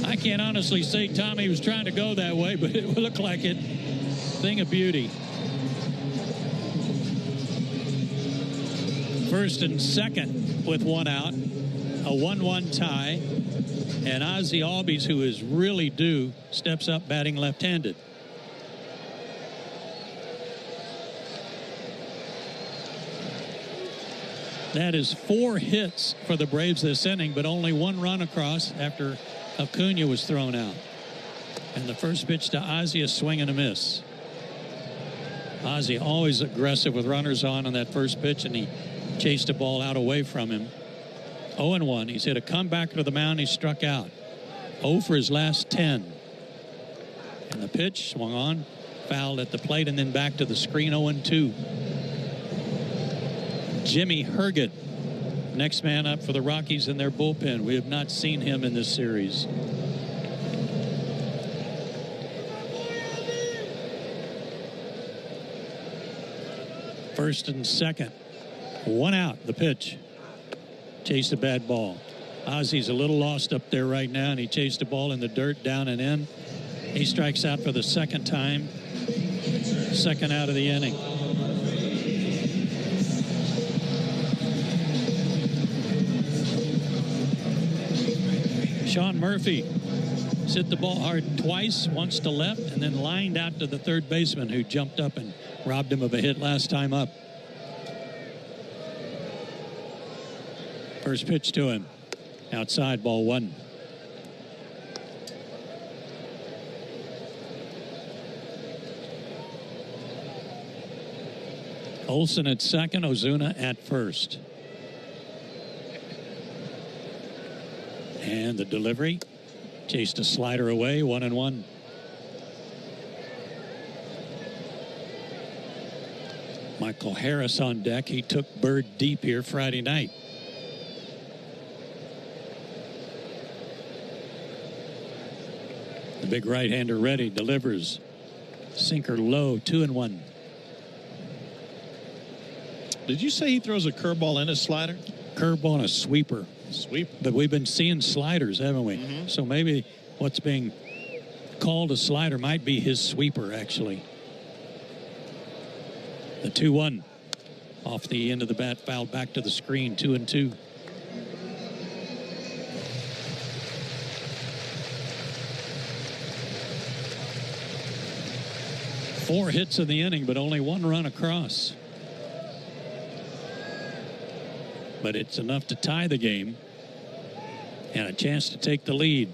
I can't honestly say Tommy was trying to go that way, but it looked like it. Thing of beauty. First and second with one out. A 1-1 tie. And Ozzie Albies, who is really due, steps up batting left-handed. That is 4 hits for the Braves this inning, but only 1 run across after Acuna was thrown out. And the first pitch to Ozzie, a swing and a miss. Ozzie always aggressive with runners on that first pitch, and he chased a ball out away from him. 0-1. He's hit a comeback to the mound. He struck out. 0 for his last 10. And the pitch swung on, fouled at the plate, and then back to the screen. 0-2. Jimmy Herget, next man up for the Rockies in their bullpen. We have not seen him in this series. First and second. 1 out. The pitch. Chased a bad ball. Ozzie's a little lost up there right now, and he chased a ball in the dirt down and in. He strikes out for the second time. Second out of the inning. Sean Murphy hit the ball hard twice, once to left, and then lined out to the third baseman who jumped up and robbed him of a hit last time up. First pitch to him. Outside, ball one. Olsen at second, Ozuna at first. And the delivery. Chased a slider away, 1-1. Michael Harris on deck. He took Bird deep here Friday night. The big right-hander ready, delivers. Sinker low, 2-1. Did you say he throws a curveball and a slider? Curveball and a sweeper. Sweep. But we've been seeing sliders, haven't we? Mm-hmm. So maybe what's being called a slider might be his sweeper, actually. The 2-1. Off the end of the bat, fouled back to the screen, 2-2. Four hits in the inning, but only one run across. But it's enough to tie the game and a chance to take the lead.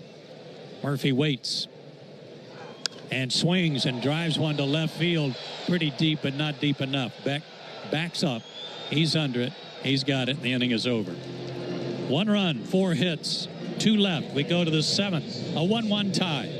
Murphy waits and swings and drives one to left field. Pretty deep, but not deep enough. Beck backs up. He's under it. He's got it. The inning is over. One run, four hits, two left. We go to the seventh. A 1-1 tie.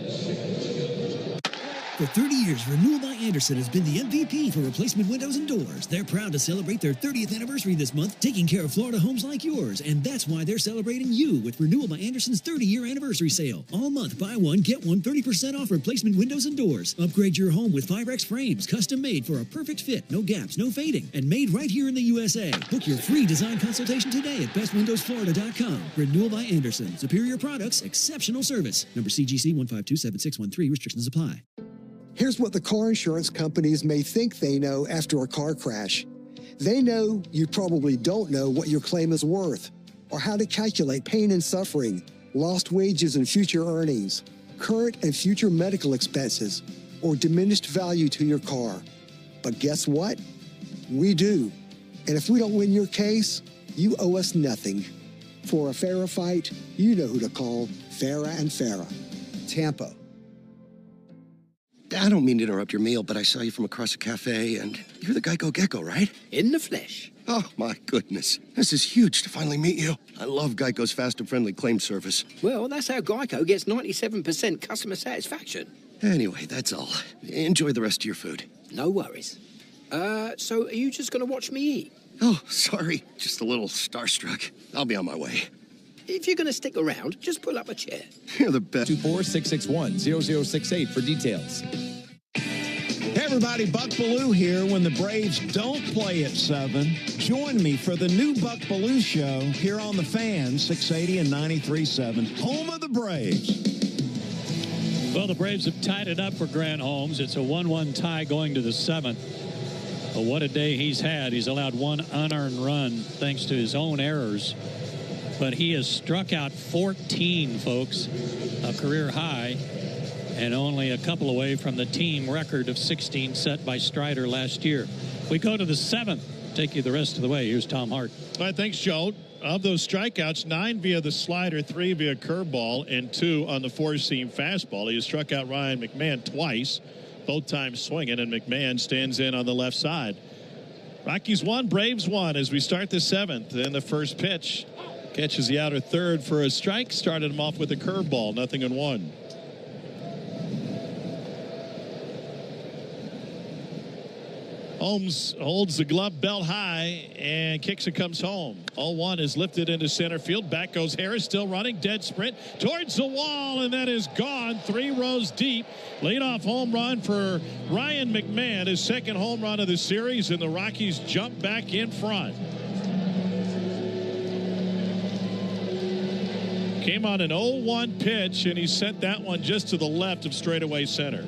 For 30 years, Renewal by Andersen has been the MVP for replacement windows and doors. They're proud to celebrate their 30th anniversary this month, taking care of Florida homes like yours. And that's why they're celebrating you with Renewal by Andersen's 30-year anniversary sale. All month, buy one, get one 30% off replacement windows and doors. Upgrade your home with 5X frames, custom made for a perfect fit, no gaps, no fading, and made right here in the USA. Book your free design consultation today at bestwindowsflorida.com. Renewal by Andersen. Superior products, exceptional service. Number CGC 1527613. Restrictions apply. Here's what the car insurance companies may think they know after a car crash. They know you probably don't know what your claim is worth, or how to calculate pain and suffering, lost wages and future earnings, current and future medical expenses, or diminished value to your car. But guess what? We do. And if we don't win your case, you owe us nothing. For a Farah fight, you know who to call. Farah and Farah. Tampa. I don't mean to interrupt your meal, but I saw you from across the cafe, and you're the Geico Gecko, right? In the flesh. Oh, my goodness. This is huge to finally meet you. I love Geico's fast and friendly claim service. Well, that's how Geico gets 97% customer satisfaction. Anyway, that's all. Enjoy the rest of your food. No worries. So are you just going to watch me eat? Oh, sorry. Just a little starstruck. I'll be on my way. If you're going to stick around, just pull up a chair. You're the best. 24661-0068 for details. Hey everybody, Buck Bellew here. When the Braves don't play at 7, join me for the new Buck Bellew Show here on the Fan, 680 and 93.7, home of the Braves. Well, the Braves have tied it up for Grant Holmes. It's a 1-1 tie going to the 7th. But what a day he's had. He's allowed one unearned run thanks to his own errors. But he has struck out 14, folks, a career high, and only a couple away from the team record of 16 set by Strider last year. We go to the 7th. Take you the rest of the way. Here's Tom Hart. All right, thanks, Joe. Of those strikeouts, 9 via the slider, 3 via curveball, and 2 on the four-seam fastball. He has struck out Ryan McMahon twice, both times swinging, and McMahon stands in on the left side. Rockies 1, Braves 1 as we start the 7th. And the first pitch catches the outer third for a strike. Started him off with a curveball, 0-1. Holmes holds the glove belt high and kicks it, comes home. 0-1 is lifted into center field. Back goes Harris, still running. Dead sprint towards the wall, and that is gone. 3 rows deep. Leadoff home run for Ryan McMahon, his second home run of the series, and the Rockies jump back in front. Came on an 0-1 pitch, and he sent that one just to the left of straightaway center.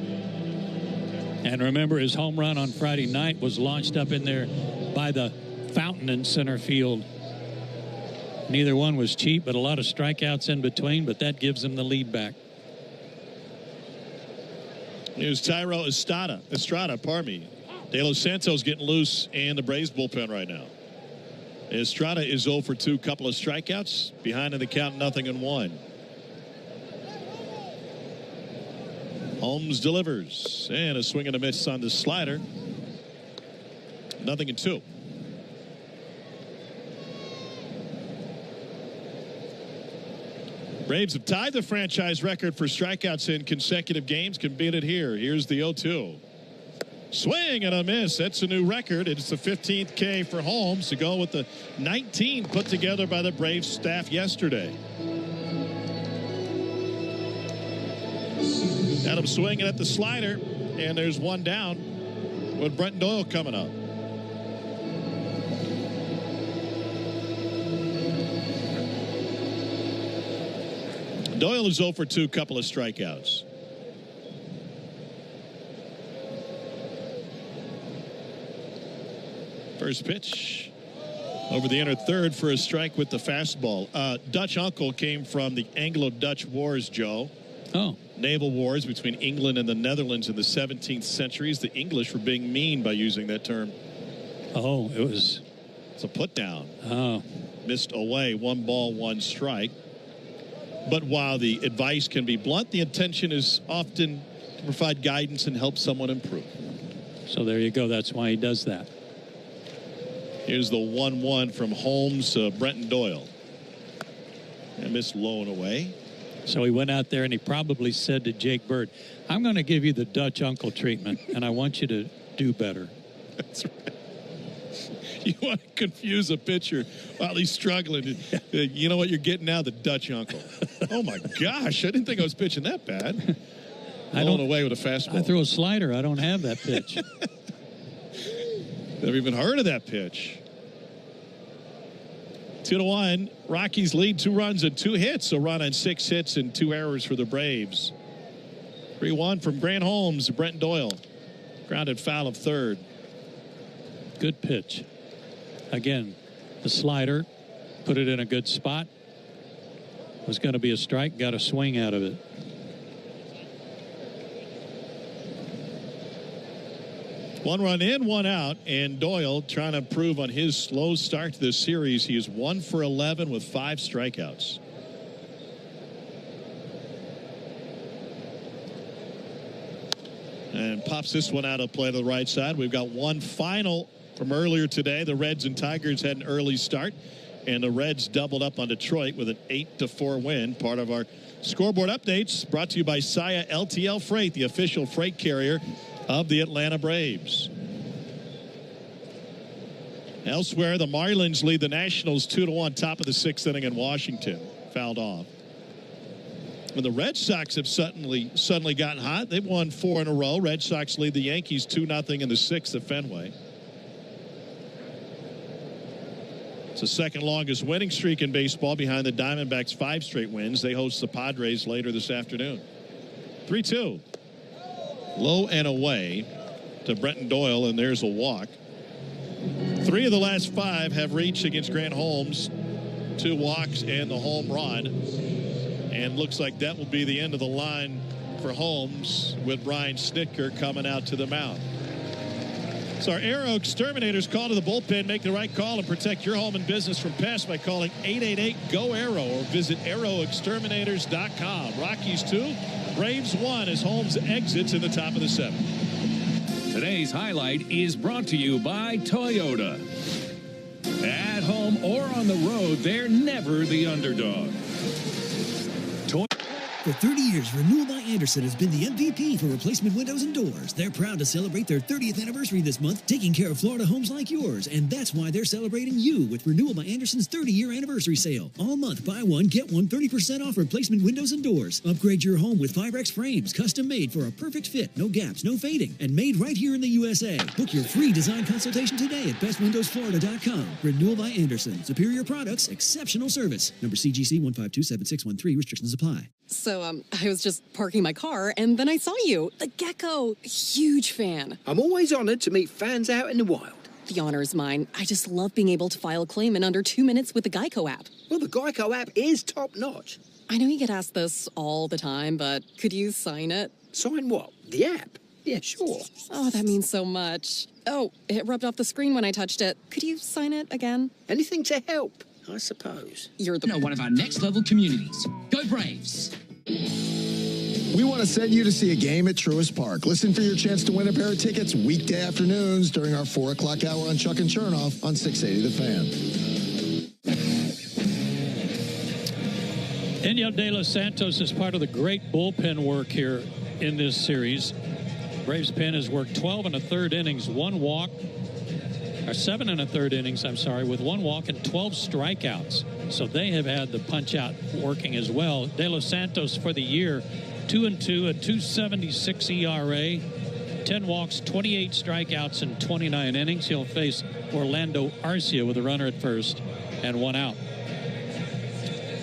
And remember, his home run on Friday night was launched up in there by the fountain in center field. Neither one was cheap, but a lot of strikeouts in between, but that gives them the lead back. Here's Tyro Estrada, De Los Santos getting loose in the Braves bullpen right now. Estrada is 0 for 2, couple of strikeouts, behind in the count, 0-1. Holmes delivers, and a swing and a miss on the slider. 0-2. Braves have tied the franchise record for strikeouts in consecutive games. Can beat it here. Here's the 0-2. Swing and a miss. That's a new record. It's the 15th K for Holmes to go with the 19 put together by the Braves staff yesterday. Got him swinging at the slider, and there's one down with Brenton Doyle coming up. Doyle is 0 for 2, couple of strikeouts. First pitch over the inner third for a strike with the fastball. Dutch uncle came from the Anglo-Dutch Wars, Joe. Oh. Naval wars between England and the Netherlands in the 17th centuries. The English were being mean by using that term. Oh, it's a put down. Oh. Missed away, 1 ball, 1 strike. But while the advice can be blunt, the intention is often to provide guidance and help someone improve. So there you go. That's why he does that. Here's the 1-1 from Holmes to Brenton Doyle. And missed low and away. So he went out there and he probably said to Jake Bird, I'm going to give you the Dutch uncle treatment, and I want you to do better. That's right. You want to confuse a pitcher while he's struggling. You know what you're getting now? The Dutch uncle. Oh, my gosh. I didn't think I was pitching that bad. Blown away with a fastball. I throw a slider. I don't have that pitch. Never even heard of that pitch. 2-1. Rockies lead 2 runs and 2 hits. A run on 6 hits and 2 errors for the Braves. 3-1 from Grant Holmes to Brenton Doyle. Grounded foul of third. Good pitch. Again, the slider, put it in a good spot. Was going to be a strike, got a swing out of it. One run in, 1 out, and Doyle trying to improve on his slow start to this series. He is 1 for 11 with 5 strikeouts. And pops this one out of play to the right side. We've got one final from earlier today. The Reds and Tigers had an early start, and the Reds doubled up on Detroit with an 8-4 win. Part of our scoreboard updates brought to you by Saia LTL Freight, the official freight carrier of the Atlanta Braves. Elsewhere, the Marlins lead the Nationals 2-1, top of the 6th inning in Washington. Fouled off. When the Red Sox have suddenly gotten hot, they've won 4 in a row. Red Sox lead the Yankees 2-0 in the 6th at Fenway. It's the second longest winning streak in baseball behind the Diamondbacks' 5 straight wins. They host the Padres later this afternoon. 3-2. Low and away to Brenton Doyle, and there's a walk. 3 of the last 5 have reached against Grant Holmes. 2 walks and the home run. And looks like that will be the end of the line for Holmes with Brian Snitker coming out to the mound. So our Aero Exterminators call to the bullpen. Make the right call and protect your home and business from pests by calling 888-GO-AERO or visit aeroexterminators.com. Rockies 2, Braves 1 as Holmes exits in the top of the 7th. Today's highlight is brought to you by Toyota. At home or on the road, they're never the underdog. For 30 years, Renewal by Andersen has been the MVP for replacement windows and doors. They're proud to celebrate their 30th anniversary this month, taking care of Florida homes like yours. And that's why they're celebrating you with Renewal by Andersen's 30-year anniversary sale. All month, buy one, get one 30% off replacement windows and doors. Upgrade your home with Fibrex frames, custom made for a perfect fit, no gaps, no fading, and made right here in the USA. Book your free design consultation today at bestwindowsflorida.com. Renewal by Andersen. Superior products, exceptional service. Number CGC 1527613. Restrictions apply. So, I was just parking my car, and then I saw you. The Geico. Huge fan. I'm always honored to meet fans out in the wild. The honor is mine. I just love being able to file a claim in under 2 minutes with the Geico app. Well, the Geico app is top-notch. I know you get asked this all the time, but could you sign it? Sign what? The app? Yeah, sure. Oh, that means so much. Oh, it rubbed off the screen when I touched it. Could you sign it again? Anything to help, I suppose. You're the one of our next level communities. Go Braves! We want to send you to see a game at Truist Park. Listen for your chance to win a pair of tickets weekday afternoons during our 4 o'clock hour on Chuck and Chernoff on 680 The Fan. Daniel De Los Santos is part of the great bullpen work here in this series. Braves pen has worked 12 1/3 innings, 1 walk, or 7 1/3 innings, with 1 walk and 12 strikeouts. So they have had the punch out working as well. De Los Santos for the year, 2-2, a 2.76 ERA, 10 walks, 28 strikeouts in 29 innings. He'll face Orlando Arcia with a runner at first and 1 out.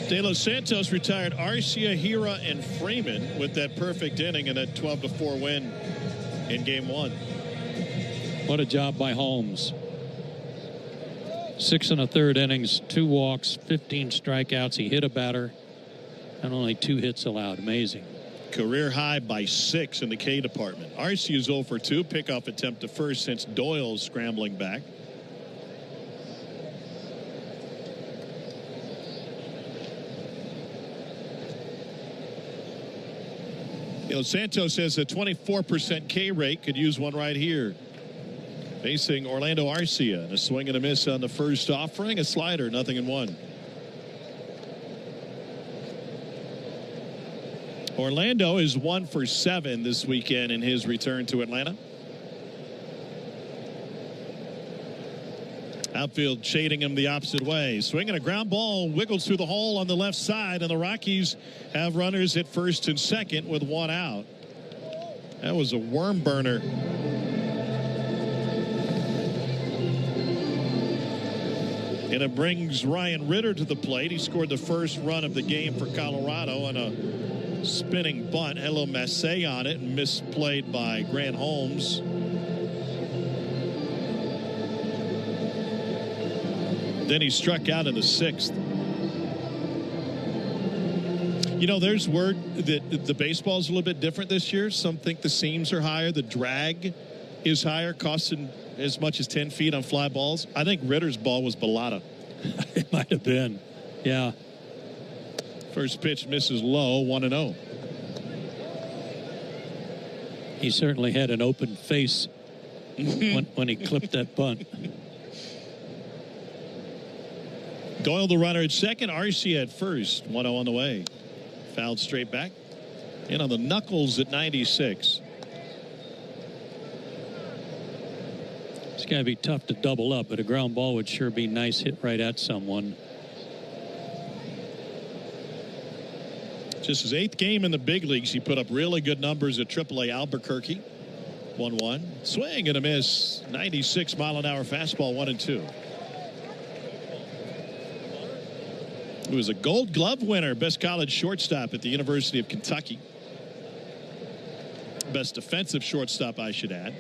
De Los Santos retired Arcia, Hira, and Freeman with that perfect inning and that 12-4 win in Game 1. What a job by Holmes. 6 1/3 innings, 2 walks, 15 strikeouts. He hit a batter and only 2 hits allowed. Amazing. Career high by 6 in the K department. Arcia is 0 for 2. Pickoff attempt to first since Doyle's scrambling back. Santos has a 24% K rate. Could use one right here. Facing Orlando Arcia. And a swing and a miss on the first offering. A slider, 0-1. Orlando is 1 for 7 this weekend in his return to Atlanta. Outfield shading him the opposite way. Swinging a ground ball, wiggles through the hole on the left side, and the Rockies have runners at first and second with 1 out. That was a worm burner. And it brings Ryan Ritter to the plate. He scored the first run of the game for Colorado on a spinning bunt. Hello Massey on it, and misplayed by Grant Holmes. Then he struck out in the 6th. You know, there's word that the baseball's a little bit different this year. Some think the seams are higher. The drag is higher, costing as much as 10 feet on fly balls. I think Ritter's ball was Bellata. It might have been. Yeah. First pitch misses low, 1-0. He certainly had an open face when he clipped that bunt. Doyle the runner at second, Arcia at first. 1-0 on the way. Fouled straight back. In on the knuckles at 96. It's got to be tough to double up, but a ground ball would sure be nice hit right at someone. Just his 8th game in the big leagues. He put up really good numbers at AAA Albuquerque. 1-1. Swing and a miss. 96-mile-an-hour fastball, 1-2. He was a Gold Glove winner, best college shortstop at the University of Kentucky. Best defensive shortstop, I should add.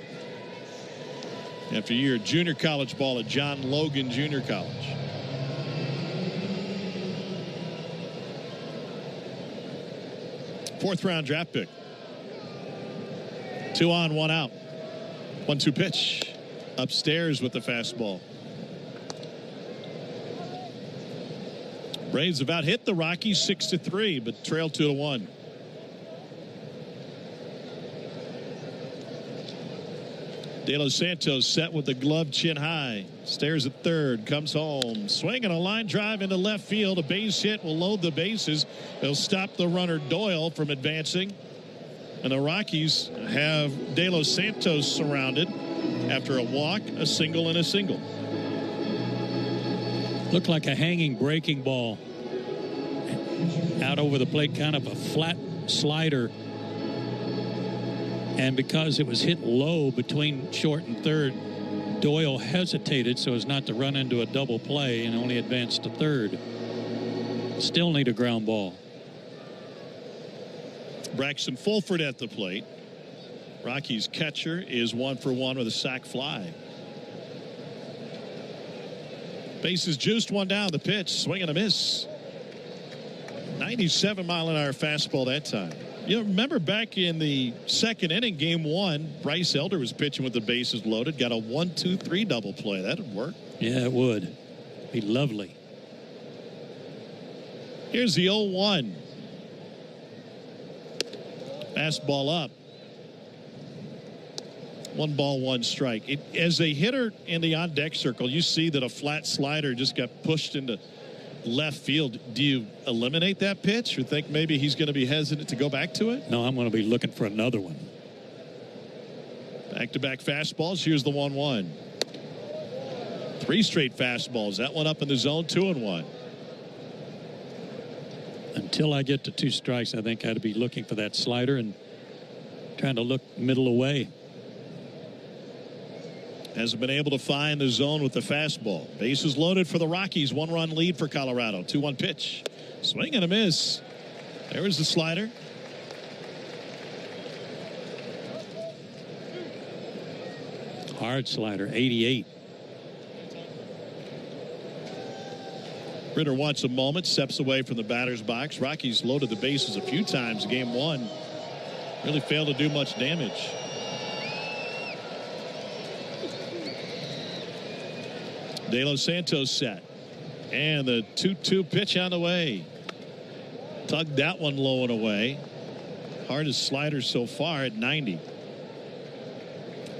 After a year of junior college ball at John Logan Junior College. Fourth-round draft pick. 2 on, 1 out. 1-2 pitch. Upstairs with the fastball. Braves have out-hit the Rockies 6-3, but trail 2-1. De Los Santos set with the glove chin high. Stares at third. Comes home. Swinging a line drive into left field. A base hit will load the bases. They'll stop the runner Doyle from advancing. And the Rockies have De Los Santos surrounded after a walk, a single, and a single. Looked like a hanging breaking ball. Out over the plate, kind of a flat slider. And because it was hit low between short and third, Doyle hesitated so as not to run into a double play and only advanced to third. Still need a ground ball. Braxston Fulford at the plate. Rockies catcher is 1 for 1 with a sac fly. Bases juiced, one down. The pitch, swing and a miss. 97-mile-an-hour fastball that time. You know, remember back in the second inning, game one, Bryce Elder was pitching with the bases loaded. Got a 1-2-3 double play. That would work. Yeah, it would. Be lovely. Here's the 0-1. Fastball up. 1 ball, 1 strike. As a hitter in the on-deck circle, you see that a flat slider just got pushed into left field. Do you eliminate that pitch or think maybe he's going to be hesitant to go back to it? No, I'm going to be looking for another one. Back-to-back fastballs. Here's the 1-1. 3 straight fastballs. That one up in the zone, 2-1. Until I get to 2 strikes, I think I'd be looking for that slider and trying to look middle away. Hasn't been able to find the zone with the fastball. Bases loaded for the Rockies. 1-run lead for Colorado. 2-1 pitch. Swing and a miss. There was the slider. Hard slider, 88. Ritter wants a moment, steps away from the batter's box. Rockies loaded the bases a few times game one. Really failed to do much damage. De Los Santos set. And the 2-2 pitch on the way. Tugged that one low and away. Hardest slider so far at 90.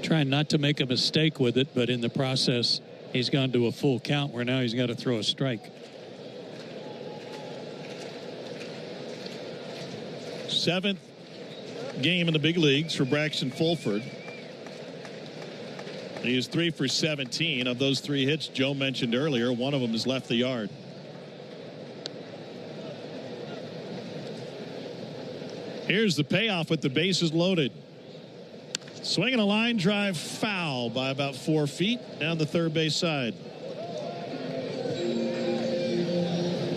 Trying not to make a mistake with it, but in the process, he's gone to a full count where now he's got to throw a strike. 7th game in the big leagues for Braxston Fulford. He is 3 for 17. Of those 3 hits Joe mentioned earlier, one of them has left the yard. Here's the payoff with the bases loaded. Swinging a line drive foul by about 4 feet down the third base side.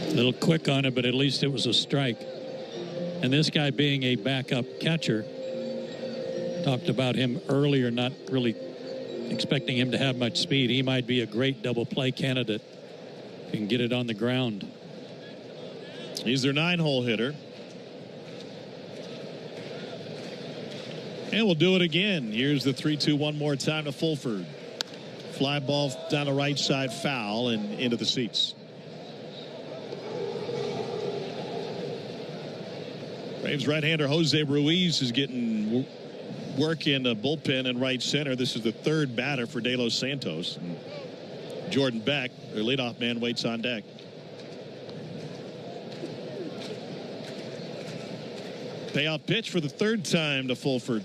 A little quick on it, but at least it was a strike. And this guy being a backup catcher, talked about him earlier, not really expecting him to have much speed. He might be a great double play candidate if you can get it on the ground. He's their 9-hole hitter. And we'll do it again. Here's the 3-2 one more time to Fulford. Fly ball down the right side, foul and into the seats. Braves right-hander Jose Ruiz is getting work in the bullpen and right center. This is the 3rd batter for De Los Santos. And Jordan Beck, their leadoff man, waits on deck. Payoff pitch for the 3rd time to Fulford.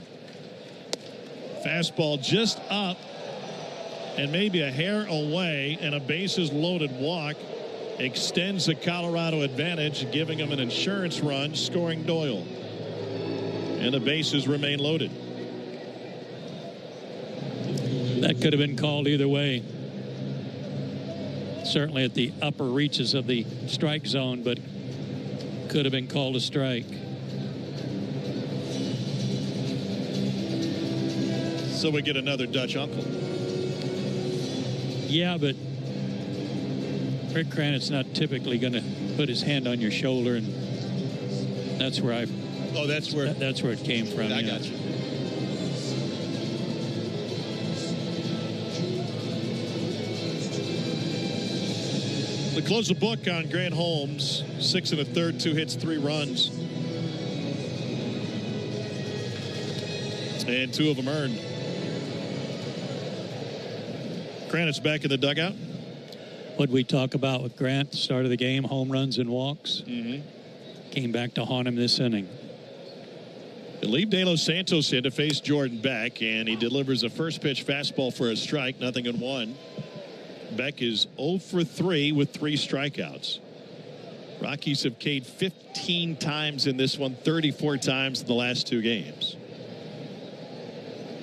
Fastball just up and maybe a hair away, and a bases loaded walk extends the Colorado advantage, giving them an insurance run, scoring Doyle. And the bases remain loaded. That could have been called either way. Certainly at the upper reaches of the strike zone, but could have been called a strike. So we get another Dutch uncle. Yeah, but Rick Cranit's not typically going to put his hand on your shoulder, and that's where I. Oh, that's where it came from. I got you. To close the book on Grant Holmes, 6 1/3, 2 hits, 3 runs, and 2 of them earned. Cranit's back in the dugout. What we talk about with Grant, the start of the game, home runs and walks, came back to haunt him this inning. They leave De Los Santos in to face Jordan Beck, and he delivers a first pitch fastball for a strike, 0-1. Beck is 0 for 3 with 3 strikeouts. Rockies have K'd 15 times in this one, 34 times in the last 2 games.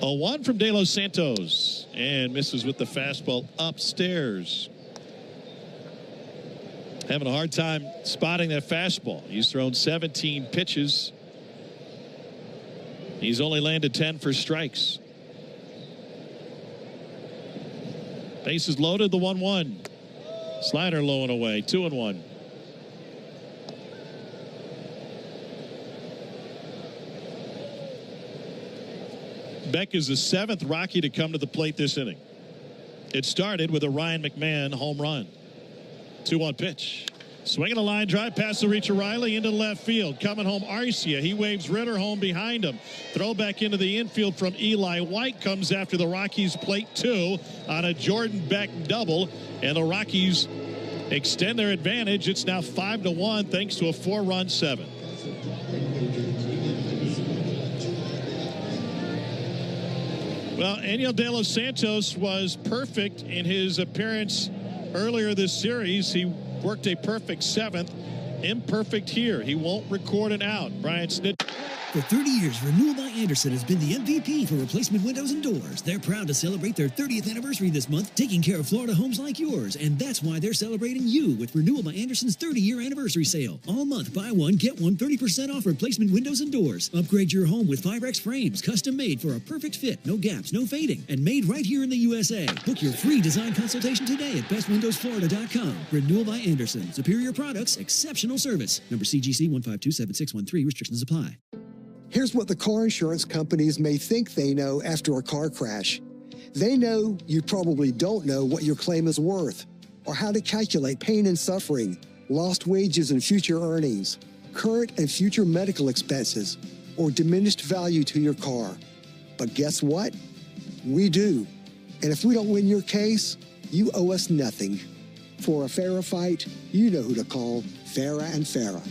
0-1 from De Los Santos, and misses with the fastball upstairs. Having a hard time spotting that fastball. He's thrown 17 pitches. He's only landed 10 for strikes. Bases loaded, the 1-1. Slider low and away. 2-1. Beck is the 7th Rocky to come to the plate this inning. It started with a Ryan McMahon home run. 2-1 pitch. Swinging a line drive past the reach of Riley into left field. Coming home, Arcia. He waves Ritter home behind him. Throw back into the infield from Eli White. Comes after the Rockies plate 2 on a Jordan Beck double. And the Rockies extend their advantage. It's now 5-1 thanks to a 4-run 7th. Well, Aniel De Los Santos was perfect in his appearance earlier this series. He worked a perfect 7th. Imperfect here. He won't record an out. Brian Snitch. For 30 years, Renewal by Andersen has been the MVP for replacement windows and doors. They're proud to celebrate their 30th anniversary this month, taking care of Florida homes like yours. And that's why they're celebrating you with Renewal by Andersen's 30-year anniversary sale. All month, buy one, get one 30% off replacement windows and doors. Upgrade your home with Firex frames, custom made for a perfect fit, no gaps, no fading, and made right here in the USA. Book your free design consultation today at bestwindowsflorida.com. Renewal by Andersen. Superior products, exceptional service. Number CGC 1527613. Restrictions apply. Here's what the car insurance companies may think they know after a car crash. They know you probably don't know what your claim is worth, or how to calculate pain and suffering, lost wages and future earnings, current and future medical expenses, or diminished value to your car. But guess what? We do. And if we don't win your case, you owe us nothing. For a Farah fight, you know who to call. Farah and Farah.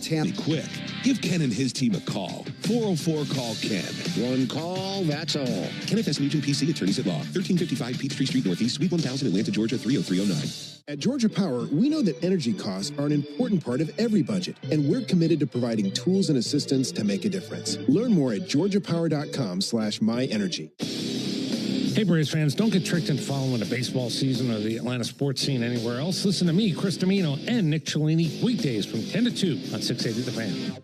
Be quick. Give Ken and his team a call. 404-CALL-KEN. One call, that's all. Kenneth S. Nugent, PC, Attorneys at Law. 1355 Peachtree Street Northeast, Suite 1000, Atlanta, Georgia, 30309. At Georgia Power, we know that energy costs are an important part of every budget, and we're committed to providing tools and assistance to make a difference. Learn more at georgiapower.com/myenergy. Hey, Braves fans, don't get tricked into following the baseball season or the Atlanta sports scene anywhere else. Listen to me, Chris Domino, and Nick Cellini weekdays from 10 to 2 on 680 The Fan.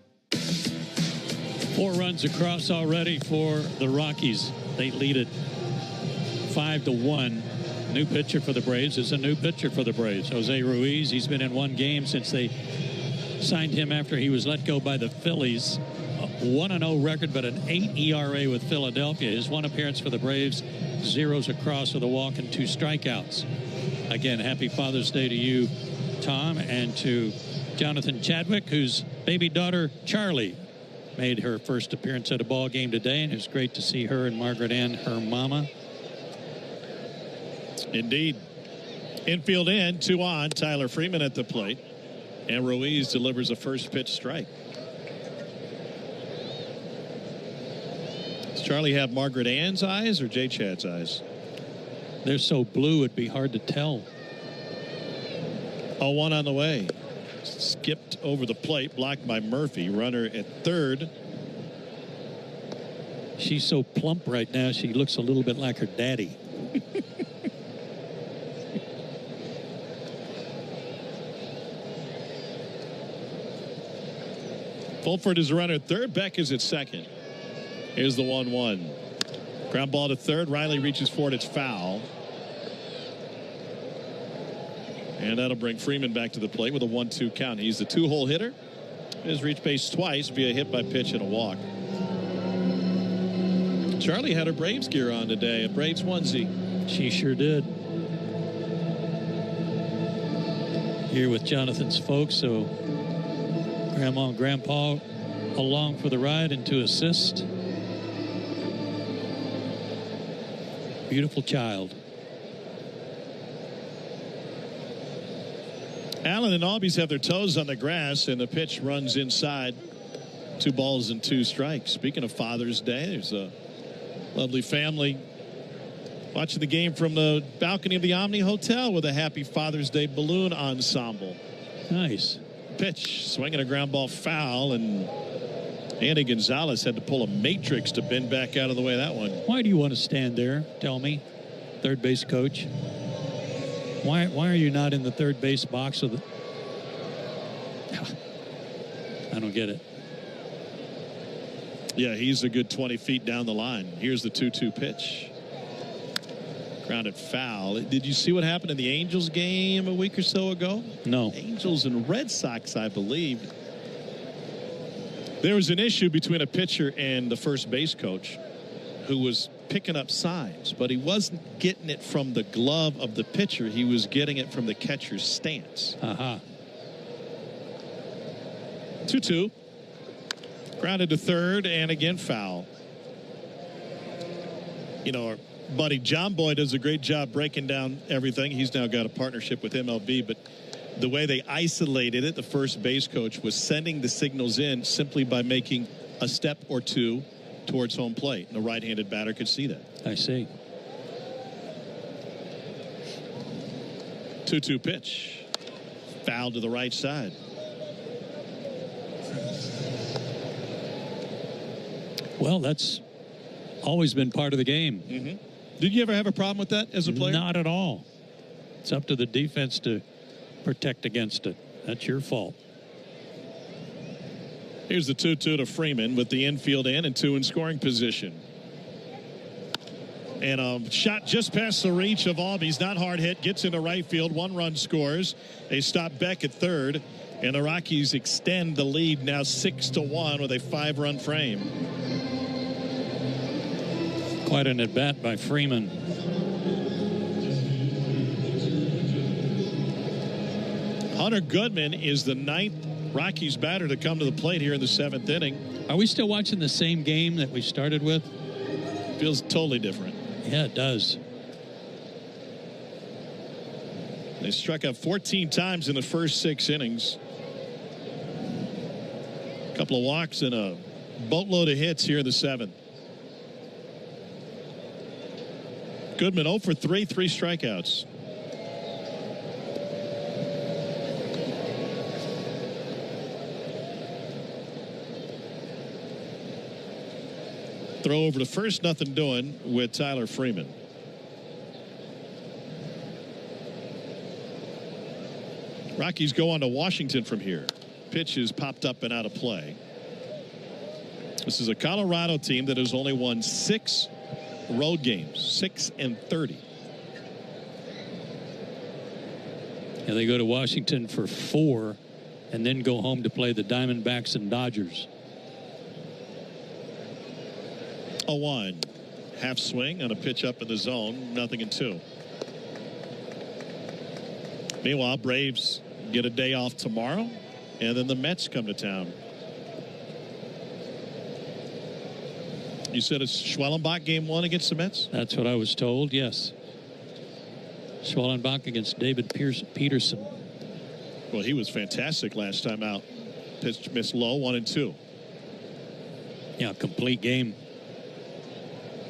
4 runs across already for the Rockies. They lead it 5-1. New pitcher for the Braves is a new pitcher for the Braves. Jose Ruiz, he's been in 1 game since they signed him after he was let go by the Phillies. 1-0 record, but an 8 ERA with Philadelphia. His 1 appearance for the Braves, 0s across with a walk and 2 strikeouts. Again, happy Father's Day to you, Tom, and to Jonathan Chadwick, whose baby daughter, Charlie, made her first appearance at a ball game today, and it was great to see her and Margaret Ann, her mama. Indeed. Infield in, 2 on. Tyler Freeman at the plate, and Ruiz delivers a first pitch strike. Does Charlie have Margaret Ann's eyes or Jay Chad's eyes? They're so blue it'd be hard to tell. 0-1 on the way. Skipped over the plate, blocked by Murphy. Runner at third. She's so plump right now, she looks a little bit like her daddy. Fulford is the runner at third. Beck is at second. Here's the 1-1. Ground ball to third. Riley reaches for it. It's foul. And that'll bring Freeman back to the plate with a 1-2 count. He's the 2-hole hitter. Has reached base twice via hit by pitch and a walk. Charlie had her Braves gear on today, a Braves onesie. She sure did. Here with Jonathan's folks, so Grandma and Grandpa along for the ride and to assist. Beautiful child. Allen and Albies have their toes on the grass, and the pitch runs inside. 2 balls and 2 strikes. Speaking of Father's Day, there's a lovely family watching the game from the balcony of the Omni Hotel with a Happy Father's Day balloon ensemble. Nice. Pitch, swinging a ground ball foul, and Andy Gonzalez had to pull a matrix to bend back out of the way of that one. Why do you want to stand there? Tell me, third base coach. Why are you not in the third base box of the... I don't get it. Yeah, he's a good 20 feet down the line. Here's the 2-2 pitch. Grounded foul. Did you see what happened in the Angels game a week or so ago? No. Angels and Red Sox, I believe. There was an issue between a pitcher and the first base coach who was picking up signs, but he wasn't getting it from the glove of the pitcher. He was getting it from the catcher's stance. 2-2. Grounded to third, and again foul. You know, our buddy John Boy does a great job breaking down everything. He's now got a partnership with MLB, but the way they isolated it, the first base coach was sending the signals in simply by making a step or two towards home plate. And a right-handed batter could see that. I see. 2-2 pitch. Foul to the right side. Well, that's always been part of the game. Did you ever have a problem with that as a player? Not at all. It's up to the defense to protect against it. That's your fault. Here's the 2-2 to Freeman with the infield in and 2 in scoring position. And a shot just past the reach of Albies. Not hard hit. Gets into right field. 1 run scores. They stop Beck at third. And the Rockies extend the lead now 6-1 with a 5-run frame. Quite an at-bat by Freeman. Hunter Goodman is the 9th Rockies batter to come to the plate here in the 7th inning. Are we still watching the same game that we started with? Feels totally different. Yeah, it does. They struck out 14 times in the first 6 innings. A couple of walks and a boatload of hits here in the 7th. Goodman 0 for 3, 3 strikeouts. Throw over to first, nothing doing with Tyler Freeman. Rockies go on to Washington from here. Pitch is popped up and out of play. This is a Colorado team that has only won 6 road games, 6-30. Yeah, they go to Washington for 4 and then go home to play the Diamondbacks and Dodgers. 0-1. Half swing on a pitch up in the zone. 0-2. Meanwhile, Braves get a day off tomorrow, and then the Mets come to town. You said it's Schwellenbach game 1 against the Mets? That's what I was told, yes. Schwellenbach against David Peterson. Well, he was fantastic last time out. Pitched, missed low, 1-2. Yeah, complete game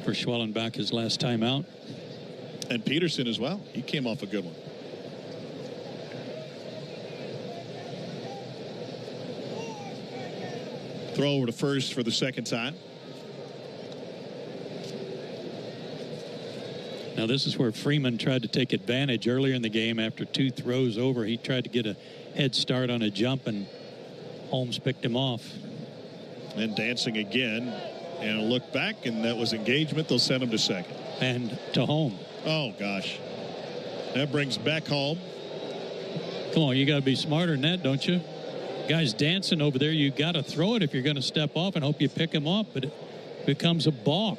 for Schwellenbach his last time out. And Peterson as well. He came off a good one. Throw over to first for the second time. Now this is where Freeman tried to take advantage earlier in the game. After 2 throws over, he tried to get a head start on a jump, and Holmes picked him off. And dancing again, and a look back, and that was engagement. They'll send him to second. And to home. Oh, gosh. That brings Beck home. Come on, you got to be smarter than that, don't you? Guy's dancing over there. You got to throw it if you're going to step off and hope you pick him up, but it becomes a balk.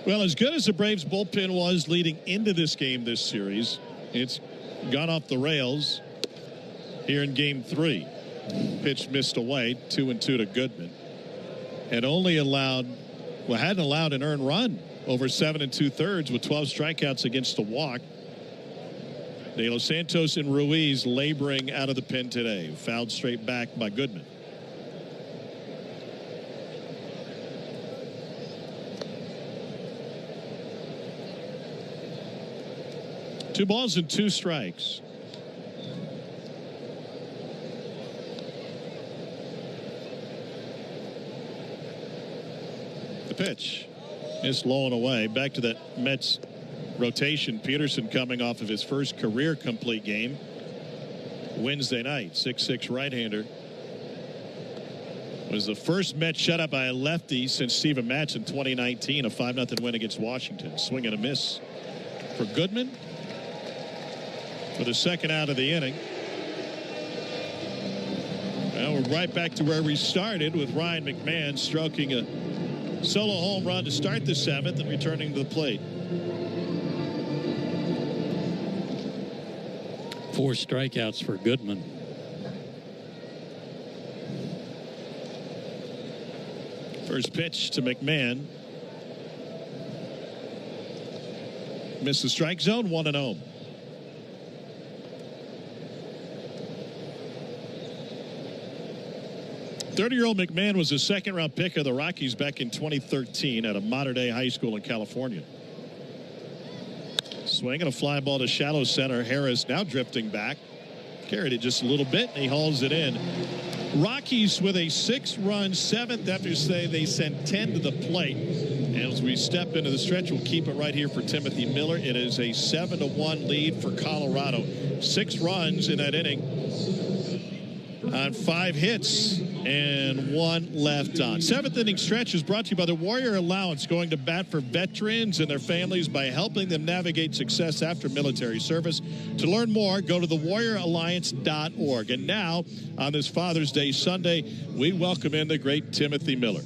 Well, as good as the Braves bullpen was leading into this game, this series, it's gone off the rails here in game 3. Pitch missed away, 2-2 to Goodman. And only allowed, well, hadn't allowed an earned run over 7 2/3 with 12 strikeouts against the walk. De Los Santos and Ruiz laboring out of the pen today. Fouled straight back by Goodman. Two balls and 2 strikes. The pitch is low and away. Back to that Mets rotation. Peterson coming off of his first career complete game Wednesday night. 6'6" right-hander was the first Mets shutout by a lefty since Steven Matz in 2019, a 5-0 win against Washington. Swing and a miss for Goodman for the second out of the inning. Well, we're right back to where we started with Ryan McMahon stroking a solo home run to start the 7th and returning to the plate. 4 strikeouts for Goodman. First pitch to McMahon. Missed the strike zone, 1-0. Thirty-year-old McMahon was a second-round pick of the Rockies back in 2013 at a modern-day high school in California. Swing and a fly ball to shallow center. Harris now drifting back. Carried it just a little bit, and he hauls it in. Rockies with a 6-run 7th after they send 10 to the plate. And as we step into the stretch, we'll keep it right here for Timothy Miller. It is a 7-1 lead for Colorado. 6 runs in that inning on 5 hits and 1 left on. 7th inning stretch is brought to you by the Warrior Allowance, going to bat for veterans and their families by helping them navigate success after military service. To learn more, go to thewarrioralliance.org. And now, on this Father's Day Sunday, we welcome in the great Timothy Miller.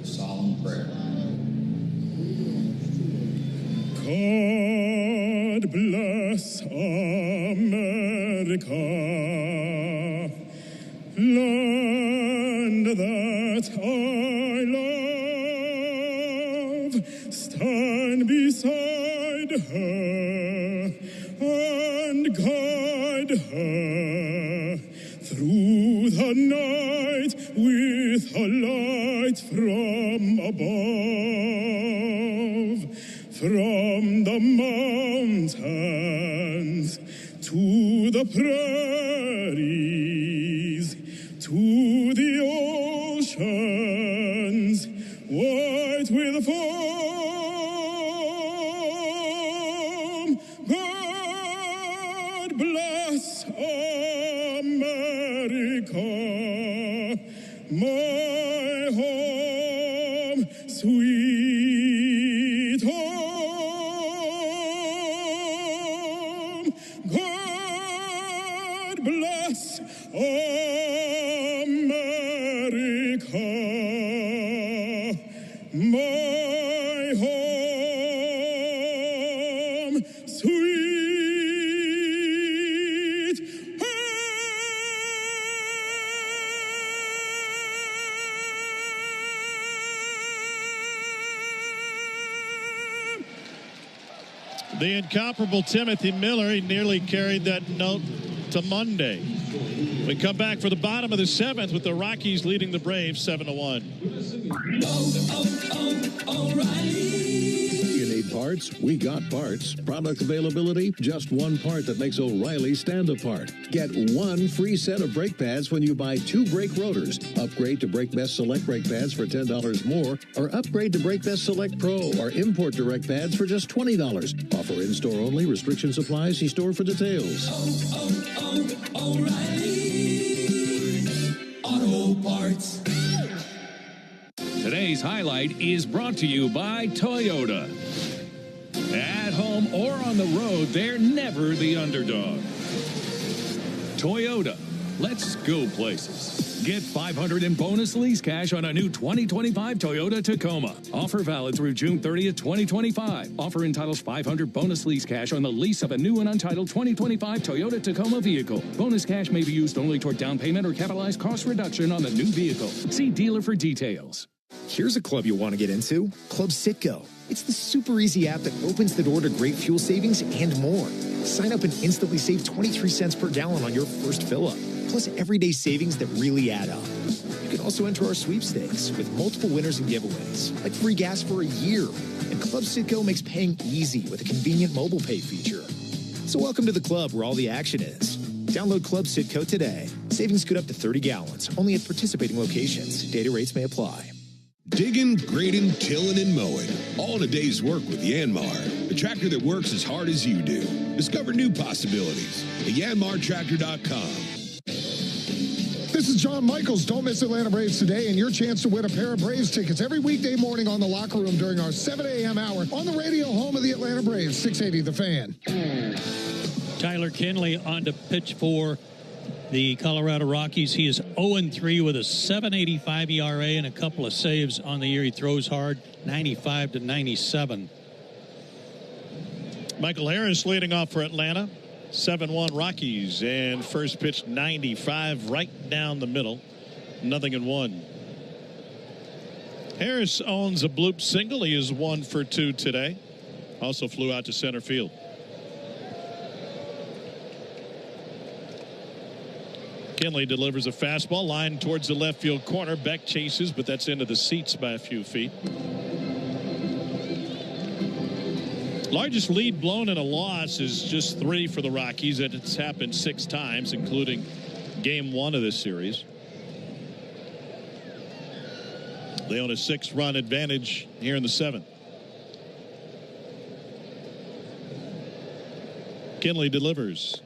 Solemn prayer. God bless America, land that I love. Stand beside her and guide her through the night with a light from above. From the mountains to the prairies, to the oceans, white with foam. God bless America, my home, sweet home. God bless America, my home, sweet home. The incomparable Timothy Miller, he nearly carried that note to Monday. We come back for the bottom of the 7th with the Rockies leading the Braves 7-1. You need parts? We got parts. Product availability? Just one part that makes O'Reilly stand apart. Get 1 free set of brake pads when you buy 2 brake rotors. Upgrade to Brake Best Select brake pads for $10 more, or upgrade to Brake Best Select Pro or Import Direct pads for just $20. Offer in-store only. Restrictions apply. See store for details. O'Reilly Auto Parts. Today's highlight is brought to you by Toyota. At home or on the road, they're never the underdog. Toyota, let's go places. Get $500 in bonus lease cash on a new 2025 Toyota Tacoma. Offer valid through June 30th, 2025. Offer entitles $500 bonus lease cash on the lease of a new and untitled 2025 Toyota Tacoma vehicle. Bonus cash may be used only toward down payment or capitalized cost reduction on the new vehicle. See dealer for details. Here's a club you'll want to get into, Club Citgo. It's the super easy app that opens the door to great fuel savings and more. Sign up and instantly save 23 cents per gallon on your first fill-up, plus everyday savings that really add up. You can also enter our sweepstakes with multiple winners and giveaways, like free gas for a year. And Club Citgo makes paying easy with a convenient mobile pay feature. So welcome to the club where all the action is. Download Club Citgo today. Savings good up to 30 gallons, only at participating locations. Data rates may apply. Digging, grading, tilling, and mowing. All in a day's work with Yanmar, the tractor that works as hard as you do. Discover new possibilities at yanmartractor.com. This this is John Michaels. Don't miss Atlanta Braves today and your chance to win a pair of Braves tickets every weekday morning on The Locker Room during our 7 a.m. hour on the radio home of the Atlanta Braves, 680 The Fan. Tyler Kinley on to pitch for the Colorado Rockies. He is 0-3 with a 7.85 ERA and a couple of saves on the year. He throws hard, 95 to 97. Michael Harris leading off for Atlanta. 7-1 Rockies, and first pitch 95 right down the middle. 0-1. Harris owns a bloop single. He is 1 for 2 today. Also flew out to center field. Kinley delivers a fastball line towards the left field corner. Beck chases, but that's into the seats by a few feet. Largest lead blown in a loss is just 3 for the Rockies, and it's happened 6 times, including game 1 of this series. They own a 6-run advantage here in the 7th. Kinley delivers.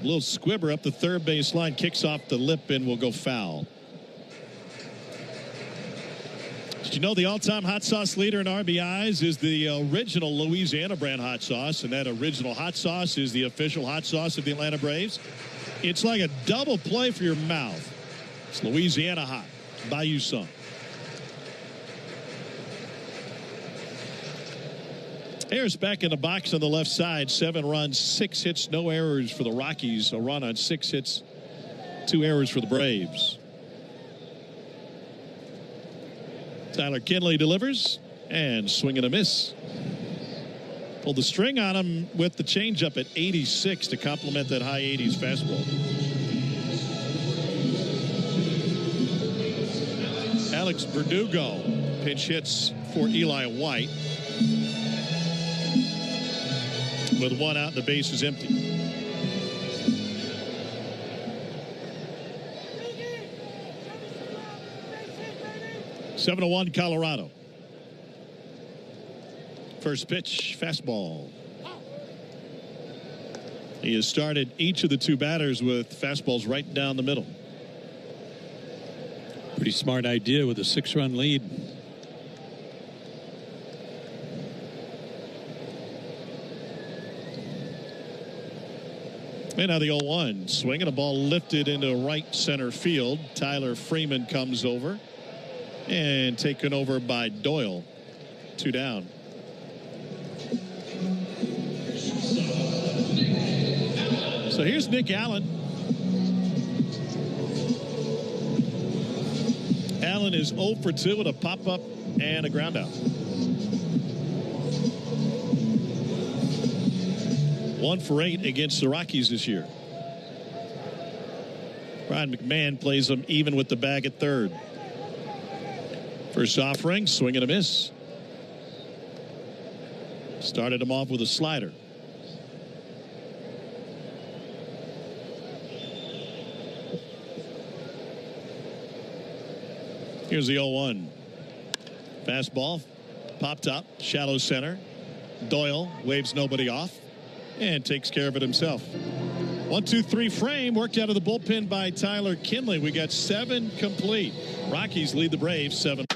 A little squibber up the third base line, kicks off the lip and will go foul. Did you know the all-time hot sauce leader in RBIs is the original Louisiana brand hot sauce, and that original hot sauce is the official hot sauce of the Atlanta Braves? It's like a double play for your mouth. It's Louisiana hot. Buy you some. Harris back in the box on the left side. 7 runs, 6 hits, no errors for the Rockies. A run on 6 hits, 2 errors for the Braves. Tyler Kinley delivers and swing and a miss. Pulled the string on him with the changeup at 86 to complement that high 80s fastball. Alex Verdugo pinch hits for Eli White. With 1 out, the base is empty. Seven to 1 Colorado. First pitch, fastball. He has started each of the 2 batters with fastballs right down the middle. Pretty smart idea with a 6-run lead. And now the 0-1. Swinging a ball lifted into right center field. Tyler Freeman comes over and taken over by Doyle. 2 down. So here's Nick Allen. Allen is 0 for 2 with a pop-up and a ground out. 1 for 8 against the Rockies this year. Brian McMahon plays them even with the bag at third. First offering, swing and a miss. Started him off with a slider. Here's the 0-1. Fastball, popped up, shallow center. Doyle waves nobody off and takes care of it himself. 1-2-3 frame worked out of the bullpen by Tyler Kinley. We got 7 complete. Rockies lead the Braves 7.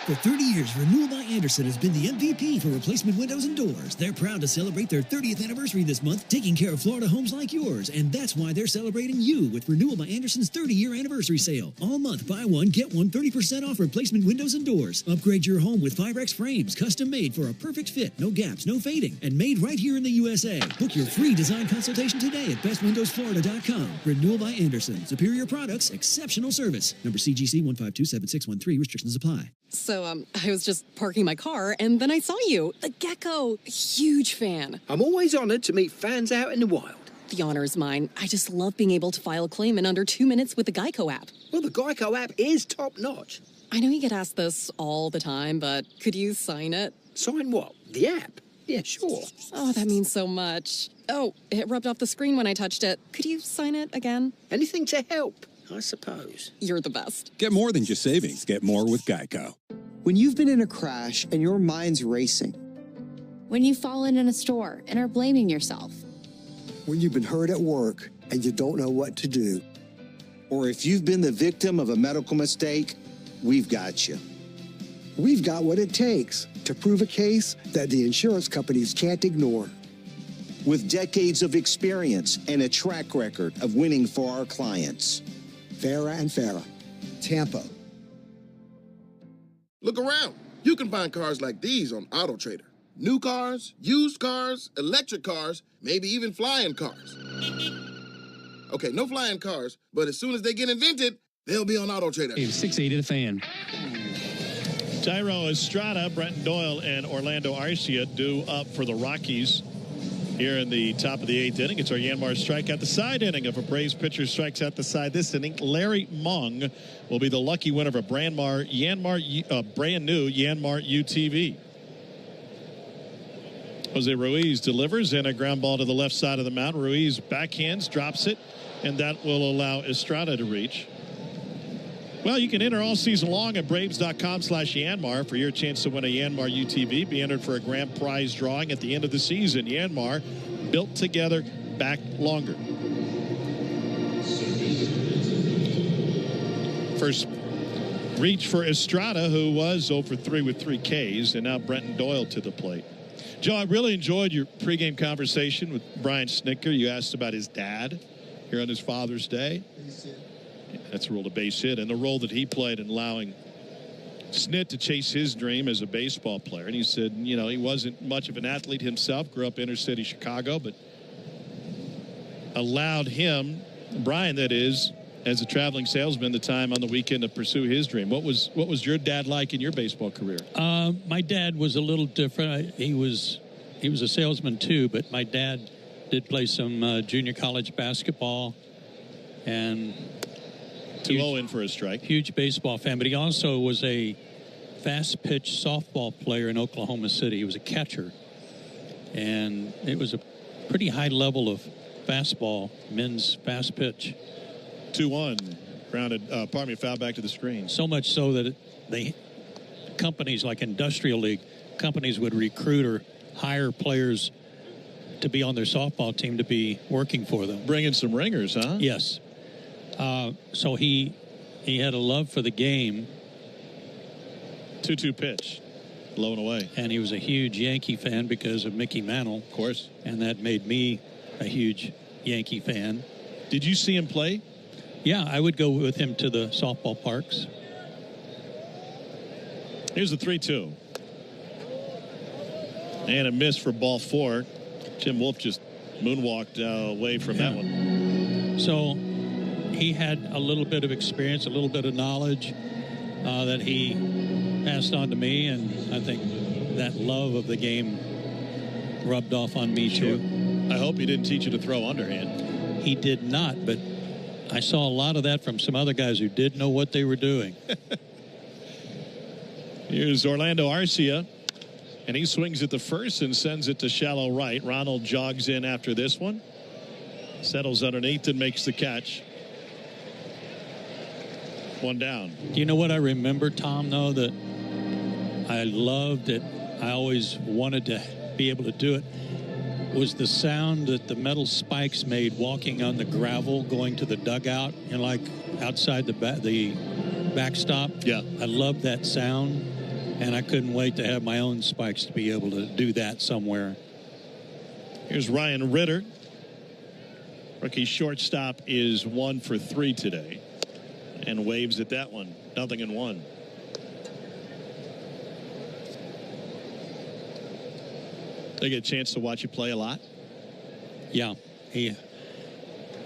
For 30 years, Renewal by Andersen has been the MVP for replacement windows and doors. They're proud to celebrate their 30th anniversary this month, taking care of Florida homes like yours. And that's why they're celebrating you with Renewal by Andersen's 30-year anniversary sale. All month, buy one, get one 30% off replacement windows and doors. Upgrade your home with Firex frames, custom made for a perfect fit, no gaps, no fading, and made right here in the USA. Book your free design consultation today at bestwindowsflorida.com. Renewal by Andersen. Superior products, exceptional service. Number CGC 1527613. Restrictions apply. So, I was just parking my car, and then I saw you. The Geico. Huge fan. I'm always honored to meet fans out in the wild. The honor is mine. I just love being able to file a claim in under 2 minutes with the Geico app. Well, the Geico app is top-notch. I know you get asked this all the time, but could you sign it? Sign what? The app? Yeah, sure. Oh, that means so much. Oh, it rubbed off the screen when I touched it. Could you sign it again? Anything to help, I suppose. You're the best. Get more than just savings. Get more with Geico. When you've been in a crash and your mind's racing. When you've fallen in a store and are blaming yourself. When you've been hurt at work and you don't know what to do. or if you've been the victim of a medical mistake, we've got you. We've got what it takes to prove a case that the insurance companies can't ignore. With decades of experience and a track record of winning for our clients. Farah and Farah, Tampa. Look around. You can find cars like these on AutoTrader. New cars, used cars, electric cars, maybe even flying cars. Okay, no flying cars, but as soon as they get invented, they'll be on AutoTrader. 680 The Fan. Thairo Estrada, Brenton Doyle, and Orlando Arcia due up for the Rockies here in the top of the 8th inning. It's our Yanmar strikeout. The side inning of a Braves pitcher strikes out the side this inning. Larry Mung will be the lucky winner of a brand new Yanmar UTV. Jose Ruiz delivers and a ground ball to the left side of the mound. Ruiz backhands, drops it, and that will allow Estrada to reach. Well, you can enter all season long at Braves.com/Yanmar for your chance to win a Yanmar UTV. Be entered for a grand prize drawing at the end of the season. Yanmar, built together, back longer. First reach for Estrada, who was 0 for 3 with 3 Ks, and now Brenton Doyle to the plate. Joe, I really enjoyed your pregame conversation with Brian Snitker. You asked about his dad here on his Father's Day. That's a rule, a base hit, and the role that he played in allowing Snit to chase his dream as a baseball player. And he said, you know, he wasn't much of an athlete himself, grew up inner city Chicago, but allowed him, Brian that is, as a traveling salesman, the time on the weekend to pursue his dream. What was your dad like in your baseball career? My dad was a little different. He was a salesman too, but my dad did play some junior college basketball, and 2-0 in for a strike. Huge baseball fan, but he also was a fast pitch softball player in Oklahoma City. He was a catcher, and it was a pretty high level of fastball, men's fast pitch. 2-1, grounded, foul back to the screen. So much so that companies like Industrial League, companies would recruit or hire players to be on their softball team to be working for them. Bringing some ringers, huh? Yes. So he had a love for the game. 2-2 pitch, low and away. And he was a huge Yankee fan because of Mickey Mantle. Of course. And that made me a huge Yankee fan. Did you see him play? Yeah, I would go with him to the softball parks. Here's the 3-2. And a miss for ball 4. Jim Wolf just moonwalked away from that one. So he had a little bit of experience, a little bit of knowledge that he passed on to me, and I think that love of the game rubbed off on me too. I hope he didn't teach you to throw underhand. He did not, but I saw a lot of that from some other guys who did know what they were doing. Here's Orlando Arcia, and he swings at the first and sends it to shallow right. Ronald jogs in after this one, settles underneath and makes the catch. 1 down. Do you know what I remember, Tom, though, that I loved it, I always wanted to be able to do it, was the sound that the metal spikes made walking on the gravel going to the dugout, and like outside the backstop. Yeah. I loved that sound, and I couldn't wait to have my own spikes to be able to do that somewhere. Here's Ryan Ritter. Rookie shortstop is 1 for 3 today, and waves at that one. 0-1. They get a chance to watch you play a lot? Yeah, he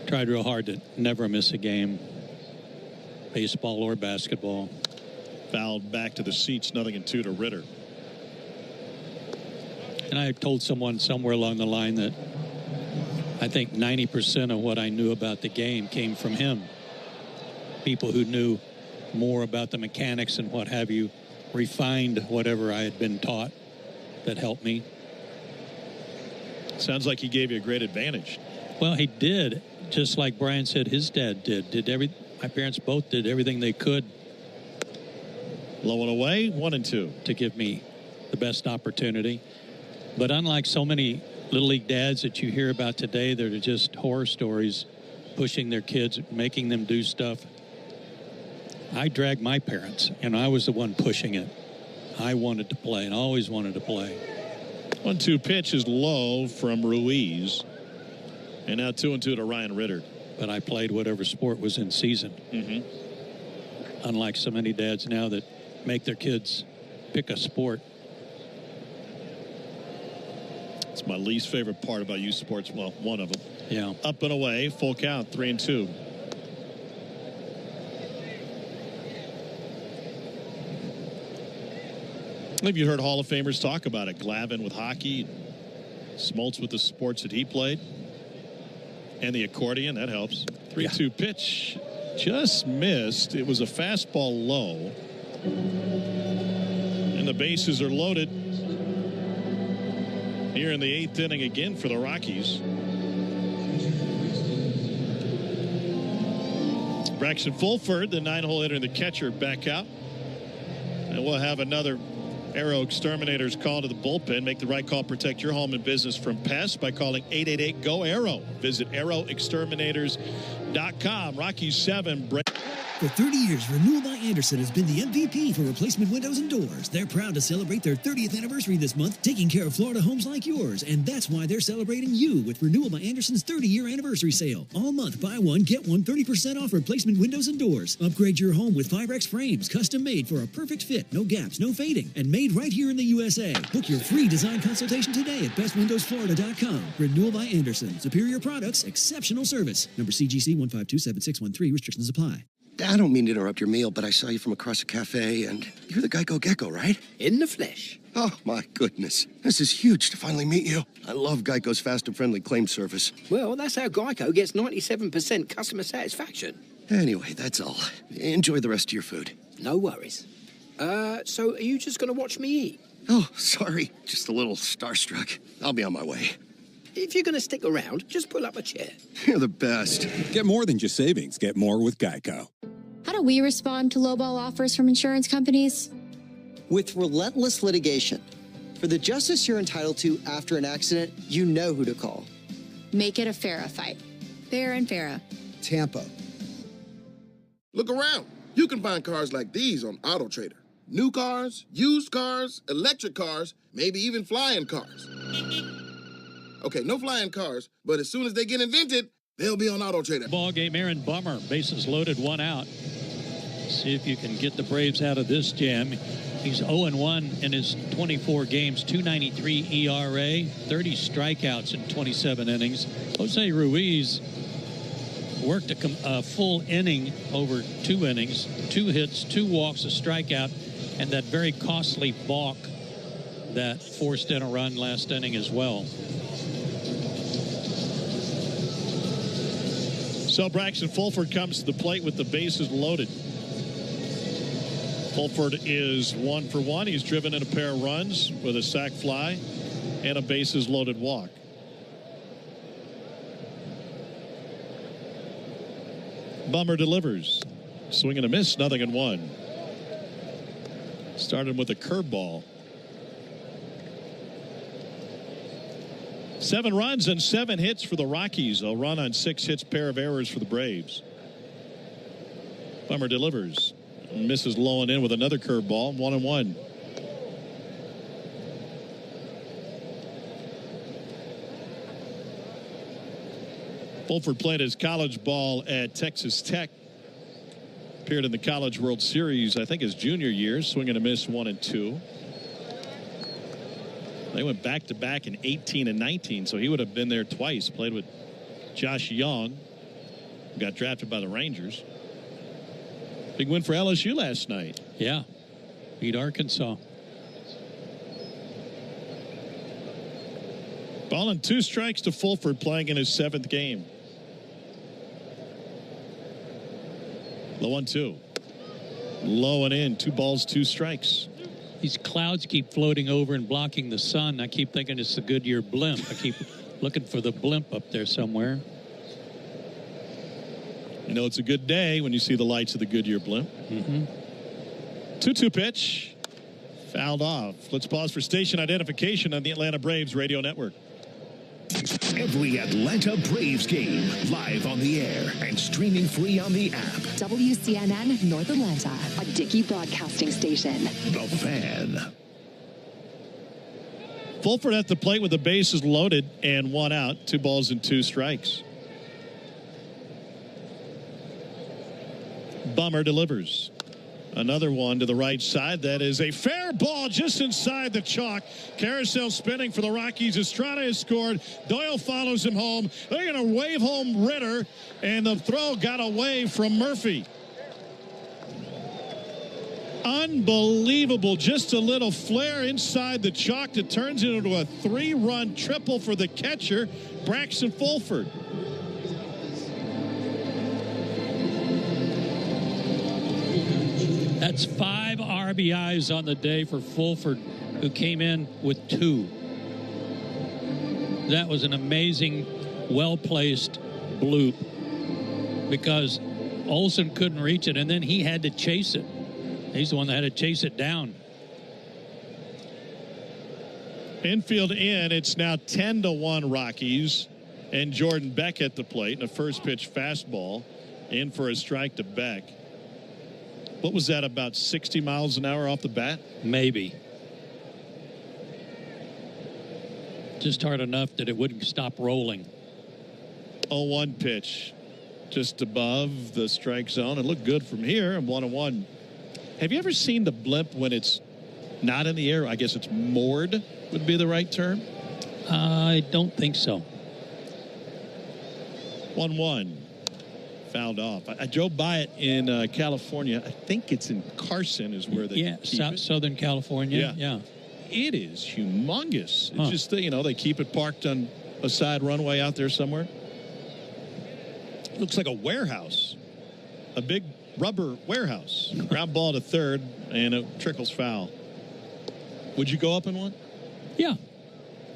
tried real hard to never miss a game, baseball or basketball. Fouled back to the seats, 0-2 to Ritter. And I told someone somewhere along the line that I think 90% of what I knew about the game came from him. People who knew more about the mechanics and what have you refined whatever I had been taught that helped me. Sounds like he gave you a great advantage. Well, he did, just like Brian said his dad did. My parents both did everything they could. Low and away, 1-2. To give me the best opportunity. But unlike so many Little League dads that you hear about today that are just horror stories, pushing their kids, making them do stuff. I dragged my parents, and I was the one pushing it. I wanted to play and always wanted to play. 1-2 pitch is low from Ruiz. And now 2-2 to Ryan Ritter. But I played whatever sport was in season. Unlike so many dads now that make their kids pick a sport. It's my least favorite part about youth sports. Well, one of them. Yeah. Up and away, full count, 3-2. Have you heard Hall of Famers talk about it? Glavine with hockey, Smoltz with the sports that he played, and the accordion, that helps. 3-2 pitch, just missed. It was a fastball low, and the bases are loaded here in the 8th inning again for the Rockies. Braxston Fulford, the 9-hole hitter, and the catcher back out, and we'll have another Aero Exterminators call to the bullpen. Make the right call. Protect your home and business from pests by calling 888-GO-AERO. Visit aeroexterminators.com. Rockies 7. For 30 years, Renewal by Andersen has been the MVP for replacement windows and doors. They're proud to celebrate their 30th anniversary this month, taking care of Florida homes like yours. And that's why they're celebrating you with Renewal by Andersen's 30-year anniversary sale. All month, buy one, get one 30% off replacement windows and doors. Upgrade your home with 5X frames, custom made for a perfect fit, no gaps, no fading, and made right here in the USA. Book your free design consultation today at bestwindowsflorida.com. Renewal by Andersen. Superior products, exceptional service. Number CGC 1527613. Restrictions apply. I don't mean to interrupt your meal, but I saw you from across a cafe, and you're the Geico Gecko, right? In the flesh. Oh, my goodness. This is huge to finally meet you. I love Geico's fast and friendly claim service. Well, that's how Geico gets 97% customer satisfaction. Anyway, that's all. Enjoy the rest of your food. No worries. So are you just going to watch me eat? Oh, sorry. Just a little starstruck. I'll be on my way. If you're going to stick around, just pull up a chair. You're the best. Get more than just savings. Get more with Geico. How do we respond to lowball offers from insurance companies? With relentless litigation. For the justice you're entitled to after an accident, you know who to call. Make it a Farah fight. Farah and Farah. Tampa. Look around. You can find cars like these on AutoTrader. New cars, used cars, electric cars, maybe even flying cars. Okay, no flying cars, but as soon as they get invented, they'll be on AutoTrader. Ball game, Aaron Bummer, bases loaded, one out. See if you can get the Braves out of this jam. He's 0-1 in his 24 games, 2.93 ERA, 30 strikeouts in 27 innings. Jose Ruiz worked a full inning over 2 innings, 2 hits, 2 walks, a strikeout, and that very costly balk that forced in a run last inning as well. So Braxston Fulford comes to the plate with the bases loaded. Fulford is 1 for 1. He's driven in a pair of runs with a sac fly and a bases loaded walk. Bummer delivers. Swing and a miss, 0-1. Started with a curveball. 7 runs and 7 hits for the Rockies. A run on 6 hits, pair of errors for the Braves. Bummer delivers. Misses low and in with another curveball. 1-1. Fulford played his college ball at Texas Tech. Appeared in the College World Series, I think, his junior year. Swing and a miss, 1-2. They went back-to-back in 18 and 19, so he would have been there twice. Played with Josh Young, who got drafted by the Rangers. Big win for LSU last night. Yeah, beat Arkansas. Ball and 2 strikes to Fulford, playing in his 7th game. The 1-2. Low and in, 2 balls, 2 strikes. These clouds keep floating over and blocking the sun. I keep thinking it's the Goodyear blimp. I keep looking for the blimp up there somewhere. You know, it's a good day when you see the lights of the Goodyear blimp. 2-2 pitch. Fouled off. Let's pause for station identification on the Atlanta Braves radio network. Every Atlanta Braves game live on the air and streaming free on the app. WCNN North Atlanta, a Dickey broadcasting station. The Fan. Fulford at the plate with the bases loaded and 1 out, 2 balls and 2 strikes. Bummer delivers. Another one to the right side. That is a fair ball just inside the chalk. Carousel spinning for the Rockies. Estrada has scored. Doyle follows him home. They're going to wave home Ritter, and the throw got away from Murphy. Unbelievable. Just a little flare inside the chalk that turns into a 3-run triple for the catcher, Braxston Fulford. That's 5 RBIs on the day for Fulford, who came in with 2. That was an amazing, well-placed bloop because Olsen couldn't reach it, and then he had to chase it. He's the one that had to chase it down. Infield in. It's now 10-1 Rockies, and Jordan Beck at the plate. And a first pitch fastball in for a strike to Beck. What was that, about 60 miles an hour off the bat? Maybe. Just hard enough that it wouldn't stop rolling. 0-1 pitch just above the strike zone. It looked good from here, and 1-1. Have you ever seen the blimp when it's not in the air? I guess it's moored would be the right term. I don't think so. 1-1. Fouled off. I drove by it in California. I think it's in Carson is where they keep it. Southern California. Yeah. It is humongous. It's just, they keep it parked on a side runway out there somewhere. It looks like a warehouse. A big rubber warehouse. Ground ball to third, and it trickles foul. Would you go up in one? Yeah.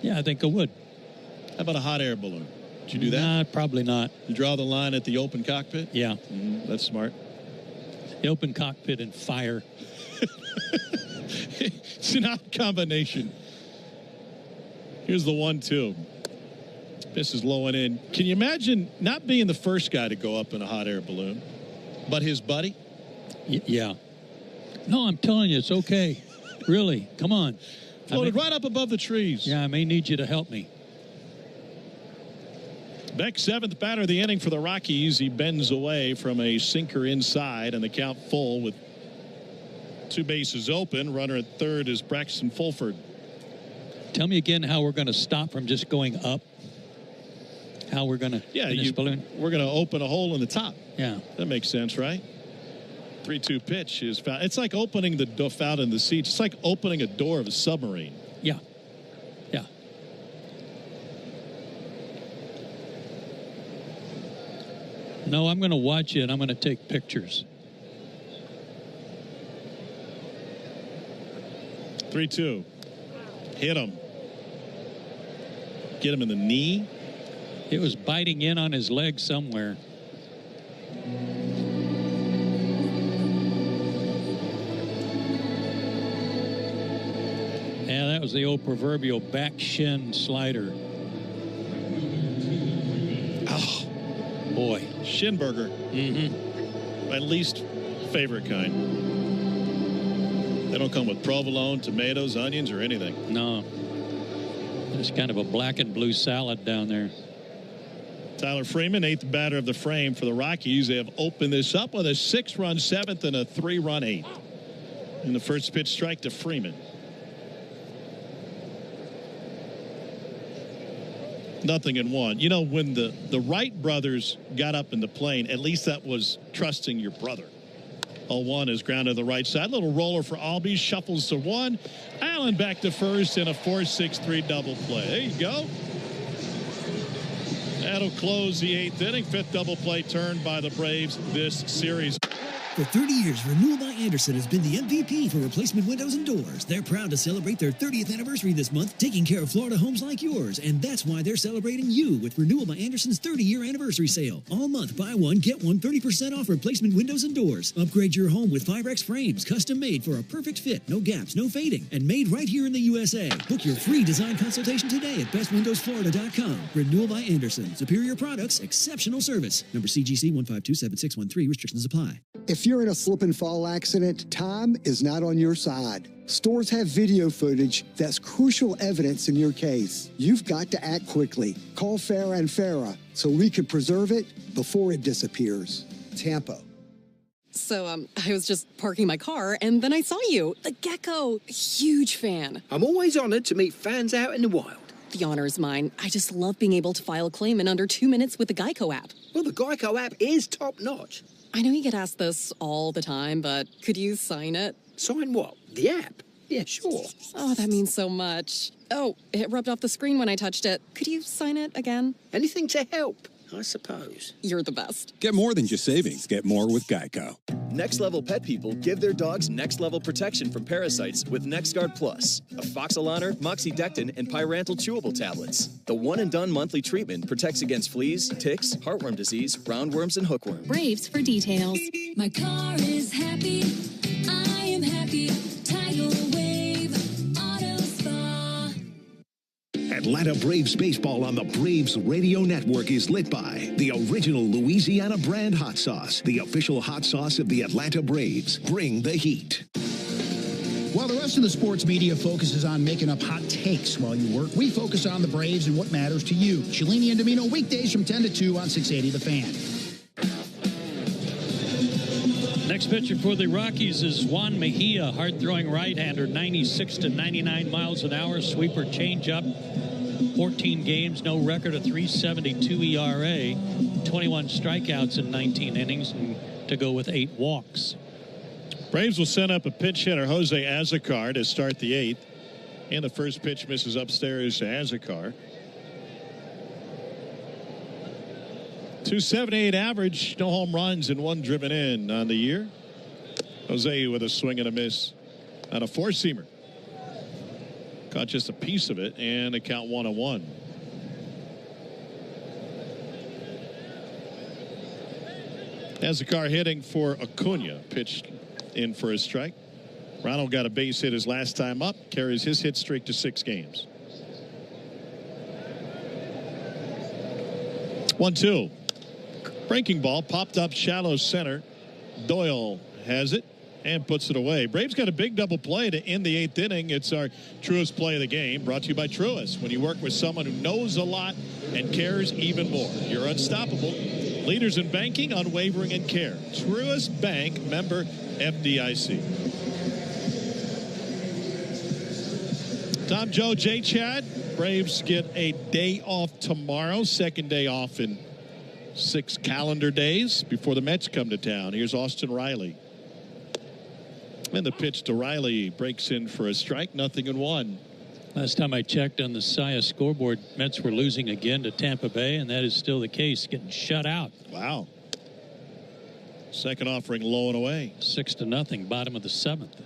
Yeah, I think I would. How about a hot air balloon? Did you do that? Nah, probably not. You draw the line at the open cockpit? Yeah. That's smart. The open cockpit and fire. It's an odd combination. Here's the 1-2. This is low and in. Can you imagine not being the first guy to go up in a hot air balloon, but his buddy? Yeah. No, I'm telling you, it's okay. Really. Come on. Floated right up above the trees. Yeah, I may need you to help me. Beck, 7th batter of the inning for the Rockies. He bends away from a sinker inside, and the count full with 2 bases open. Runner at third is Braxston Fulford. Tell me again how we're going to stop from just going up. How we're going to this balloon. We're going to open a hole in the top. Yeah. That makes sense, right? 3-2 pitch is foul. It's like opening the door out in the seats. It's like opening a door of a submarine. Yeah. Yeah. No, I'm going to watch it, and I'm going to take pictures. 3-2. Hit him. Get him in the knee. It was biting in on his leg somewhere. Yeah, that was the old proverbial back shin slider. Oh, boy. Shinburger. Mm-hmm. My least favorite kind. They don't come with provolone, tomatoes, onions, or anything. No. It's kind of a black and blue salad down there. Tyler Freeman, 8th batter of the frame for the Rockies. They have opened this up with a 6-run 7th and a 3-run 8th. And the first pitch strike to Freeman. Nothing in one. You know, when the Wright brothers got up in the plane, at least that was trusting your brother. 0-1 is grounded to the right side. Little roller for Albee. Shuffles to 1. Allen back to first in a 4-6-3 double play. There you go. That'll close the 8th inning. 5th double play turned by the Braves this series. For 30 years, Renewal by Andersen has been the MVP for replacement windows and doors. They're proud to celebrate their 30th anniversary this month, taking care of Florida homes like yours. And that's why they're celebrating you with Renewal by Andersen's 30-year anniversary sale. All month, buy one, get one 30% off replacement windows and doors. Upgrade your home with 5X frames, custom made for a perfect fit, no gaps, no fading, and made right here in the USA. Book your free design consultation today at bestwindowsflorida.com. Renewal by Andersen. Superior products, exceptional service. Number CGC 1527613. Restrictions apply. If you're in a slip and fall accident, time is not on your side. Stores have video footage that's crucial evidence in your case. You've got to act quickly. Call Farah and Farah so we can preserve it before it disappears. Tampa. So, I was just parking my car, and then I saw you. The Gecko. Huge fan. I'm always honored to meet fans out in the wild. The honor is mine. I just love being able to file a claim in under 2 minutes with the Geico app. Well, the Geico app is top-notch. I know you get asked this all the time, but could you sign it? Sign what? The app? Yeah, sure. Oh, that means so much. Oh, it rubbed off the screen when I touched it. Could you sign it again? Anything to help, I suppose. You're the best. Get more than just savings. Get more with Geico. Next Level pet people give their dogs next level protection from parasites with NexGard Plus, Afoxolaner, Moxidectin, and Pyrantel chewable tablets. The one-and-done monthly treatment protects against fleas, ticks, heartworm disease, roundworms, and hookworm. Braves for details. My car is happy. I am happy. Tidal Wave Auto Spa. Atlanta Braves baseball on the Braves Radio Network is lit by the original Louisiana brand hot sauce, the official hot sauce of the Atlanta Braves. Bring the heat. While the rest of the sports media focuses on making up hot takes while you work, we focus on the Braves and what matters to you. Cellini and Domino weekdays from 10 to 2 on 680 The Fan. Next pitcher for the Rockies is Juan Mejia, hard-throwing right-hander, 96 to 99 miles an hour, sweeper changeup, 14 games, no record, a 3.72 ERA, 21 strikeouts in 19 innings, and to go with 8 walks. Braves will send up a pinch hitter, Jose Azocar, to start the 8th. And the first pitch misses upstairs to Azocar. 278 average, no home runs and 1 driven in on the year. Jose with a swing and a miss on a 4-seamer. Caught just a piece of it, and a count 1-1. Azocar hitting for Acuna, pitched in for a strike. Ronald got a base hit his last time up, carries his hit streak to 6 games. 1-2. Breaking ball popped up shallow center. Doyle has it and puts it away. Braves got a big double play to end the 8th inning. It's our Truist play of the game, brought to you by Truist. When you work with someone who knows a lot and cares even more, you're unstoppable. Leaders in banking, unwavering in care. Truist Bank, member FDIC. Tom, Joe, Jay, Chad. Braves get a day off tomorrow, second day off in 6 calendar days before the Mets come to town. Here's Austin Riley. And the pitch to Riley breaks in for a strike, 0-1. Last time I checked on the SIA scoreboard, Mets were losing again to Tampa Bay, and that is still the case, getting shut out. Wow. Second offering low and away. 6-0, bottom of the 7th.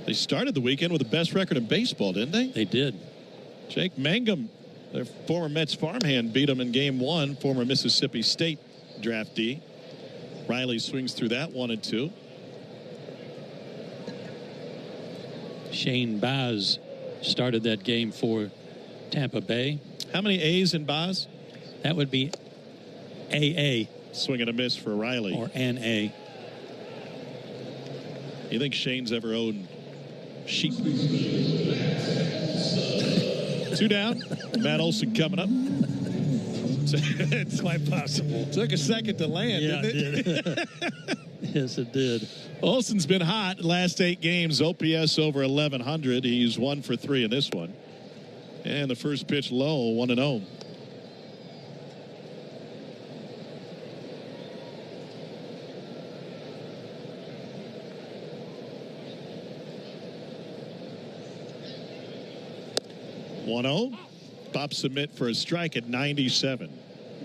They started the weekend with the best record in baseball, didn't they? They did. Jake Mangum, their former Mets farmhand, beat them in game 1, former Mississippi State draftee. Riley swings through that 1-2. Shane Baz started that game for Tampa Bay. How many A's in Baz? That would be AA. Swing and a miss for Riley. Or an A. You think Shane's ever owned sheep? 2 down. Matt Olson coming up. It's quite possible. Took a second to land, yeah, didn't it? Did. Yes, it did. Olson's been hot last 8 games. OPS over 1,100. He's 1 for 3 in this one. And the first pitch low, 1-0. Pop submit for a strike at 97.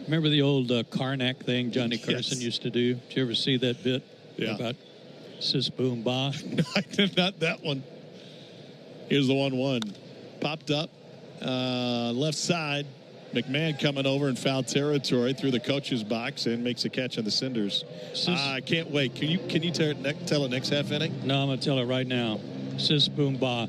Remember the old Karnak thing Johnny Carson used to do? Did you ever see that bit about Sis Boom Ba? No, I did not that one. Here's the 1-1. Popped up. Left side. McMahon coming over in foul territory through the coach's box and makes a catch on the cinders. I can't wait. Can you tell it next half inning? No, I'm going to tell it right now. Sis Boom Ba.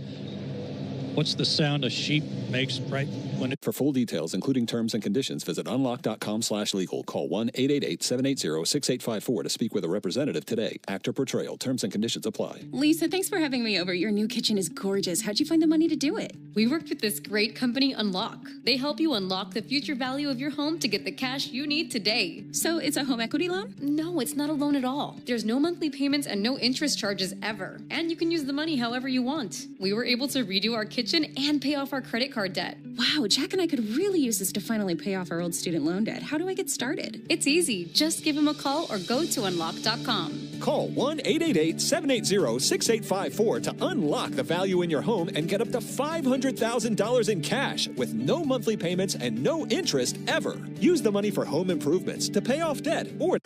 What's the sound a sheep makes right when it... For full details, including terms and conditions, visit unlock.com/legal. Call 1-888-780-6854 to speak with a representative today. Actor portrayal. Terms and conditions apply. Lisa, thanks for having me over. Your new kitchen is gorgeous. How'd you find the money to do it? We worked with this great company, Unlock. They help you unlock the future value of your home to get the cash you need today. So it's a home equity loan? No, it's not a loan at all. There's no monthly payments and no interest charges ever. And you can use the money however you want. We were able to redo our kitchen and pay off our credit card debt. Wow, Jack and I could really use this to finally pay off our old student loan debt. How do I get started? It's easy. Just give him a call or go to unlock.com. Call 1-888-780-6854 to unlock the value in your home and get up to $500,000 in cash with no monthly payments and no interest ever. Use the money for home improvements, to pay off debt, or...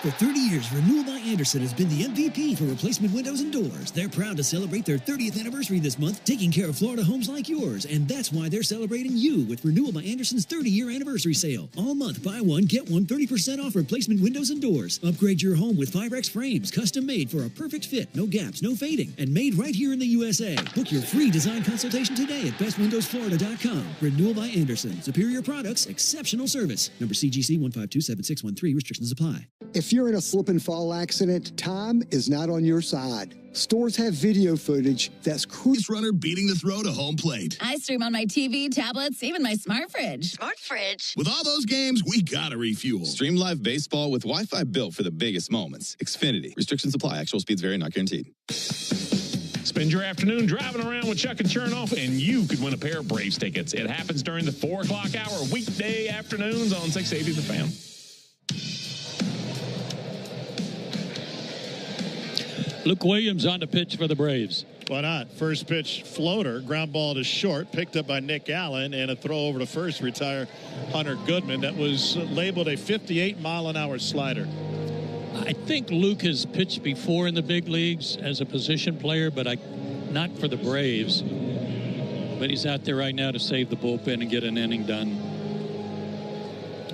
For 30 years, Renewal by Andersen has been the MVP for replacement windows and doors. They're proud to celebrate their 30th anniversary this month, taking care of Florida homes like yours. And that's why they're celebrating you with Renewal by Andersen's 30-year anniversary sale. All month, buy one, get one 30% off replacement windows and doors. Upgrade your home with Firex frames, custom made for a perfect fit, no gaps, no fading, and made right here in the USA. Book your free design consultation today at bestwindowsflorida.com. Renewal by Andersen. Superior products, exceptional service. Number CGC 1527613. Restrictions apply. If you're in a slip and fall accident, time is not on your side. Stores have video footage that's crucial. Runner beating the throw to home plate. I stream on my TV, tablets, even my smart fridge. Smart fridge. With all those games, we gotta refuel. Stream live baseball with Wi-Fi built for the biggest moments. Xfinity. Restrictions apply. Actual speeds vary, not guaranteed. Spend your afternoon driving around with Chuck and Chernoff, and you could win a pair of Braves tickets. It happens during the 4 o'clock hour, weekday afternoons on 680 The Fan. Luke Williams on the pitch for the Braves. Why not? First pitch floater, ground ball to short, picked up by Nick Allen, and a throw over to first, retire Hunter Goodman. That was labeled a 58-mile-an-hour slider. I think Luke has pitched before in the big leagues as a position player, but not for the Braves. But he's out there right now to save the bullpen and get an inning done.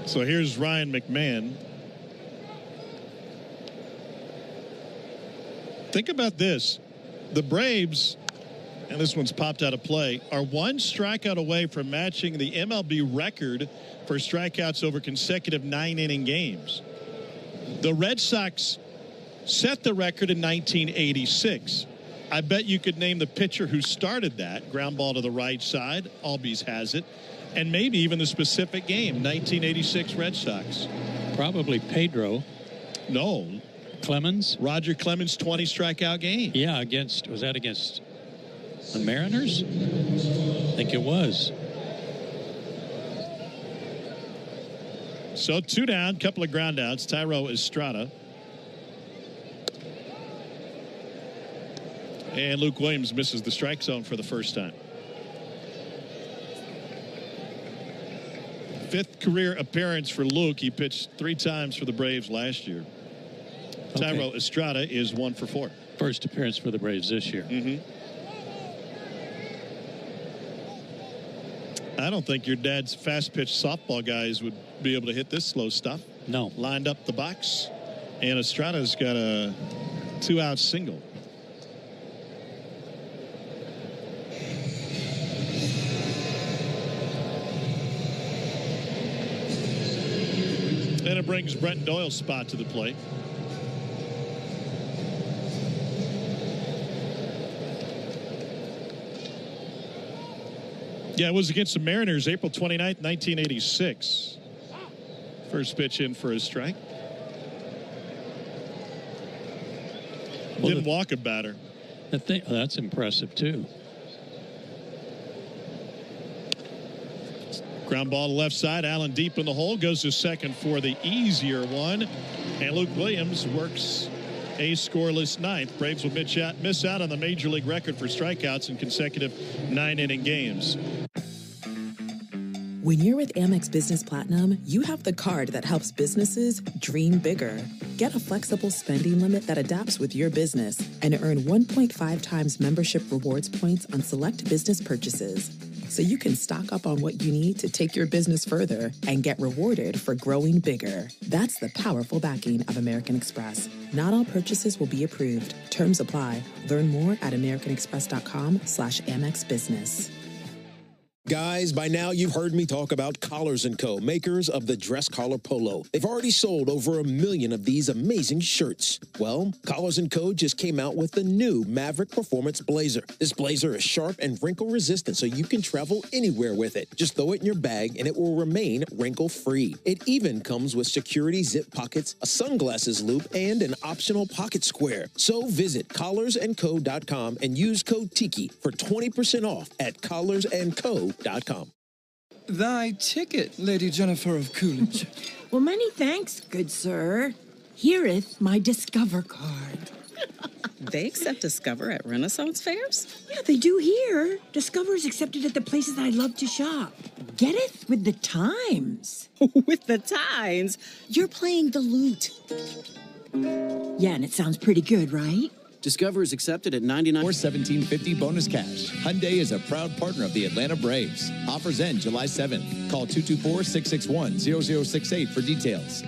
So here's Ryan McMahon. Think about this. The Braves, and this one's popped out of play, are one strikeout away from matching the MLB record for strikeouts over consecutive 9-inning games. The Red Sox set the record in 1986. I bet you could name the pitcher who started that. Ground ball to the right side. Albies has it. And maybe even the specific game, 1986 Red Sox. Probably Pedro. No. Clemens? Roger Clemens' 20 strikeout game. Yeah, was that against the Mariners? I think it was. So 2 down, couple of ground outs. Tyro Estrada. And Luke Williams misses the strike zone for the first time. 5th career appearance for Luke. He pitched 3 times for the Braves last year. Okay. Tyro Estrada is 1 for 4. First appearance for the Braves this year. I don't think your dad's fast pitch softball guys would be able to hit this slow stuff. No. Lined up the box. And Estrada's got a 2-out single. And it brings Brent Doyle's spot to the plate. Yeah, it was against the Mariners, April 29th, 1986. First pitch in for a strike. Didn't walk a batter. That's impressive, too. Ground ball to left side. Allen deep in the hole. Goes to second for the easier one. And Luke Williams works a scoreless 9th. Braves will miss out on the major league record for strikeouts in consecutive 9-inning games. When you're with Amex Business Platinum, you have the card that helps businesses dream bigger. Get a flexible spending limit that adapts with your business and earn 1.5 times membership rewards points on select business purchases. So you can stock up on what you need to take your business further and get rewarded for growing bigger. That's the powerful backing of American Express. Not all purchases will be approved. Terms apply. Learn more at americanexpress.com/Amex Business. Guys, by now you've heard me talk about Collars & Co., makers of the dress collar polo. They've already sold over 1 million of these amazing shirts. Well, Collars & Co. just came out with the new Maverick Performance Blazer. This blazer is sharp and wrinkle resistant, so you can travel anywhere with it. Just throw it in your bag and it will remain wrinkle-free. It even comes with security zip pockets, a sunglasses loop, and an optional pocket square. So visit collarsandco.com and use code TIKI for 20% off at collarsandco.com. Thy ticket, Lady Jennifer of Coolidge. Well, many thanks, good sir. Hereeth my Discover card. They accept Discover at Renaissance fairs? Yeah, they do here. Discover is accepted at the places I love to shop. Getteth with the times. With the times? You're playing the lute. Yeah, and it sounds pretty good, right? Discover is accepted at 99 or $17.50 bonus cash. Hyundai is a proud partner of the Atlanta Braves. Offers end July 7th. Call 224-661-0068 for details.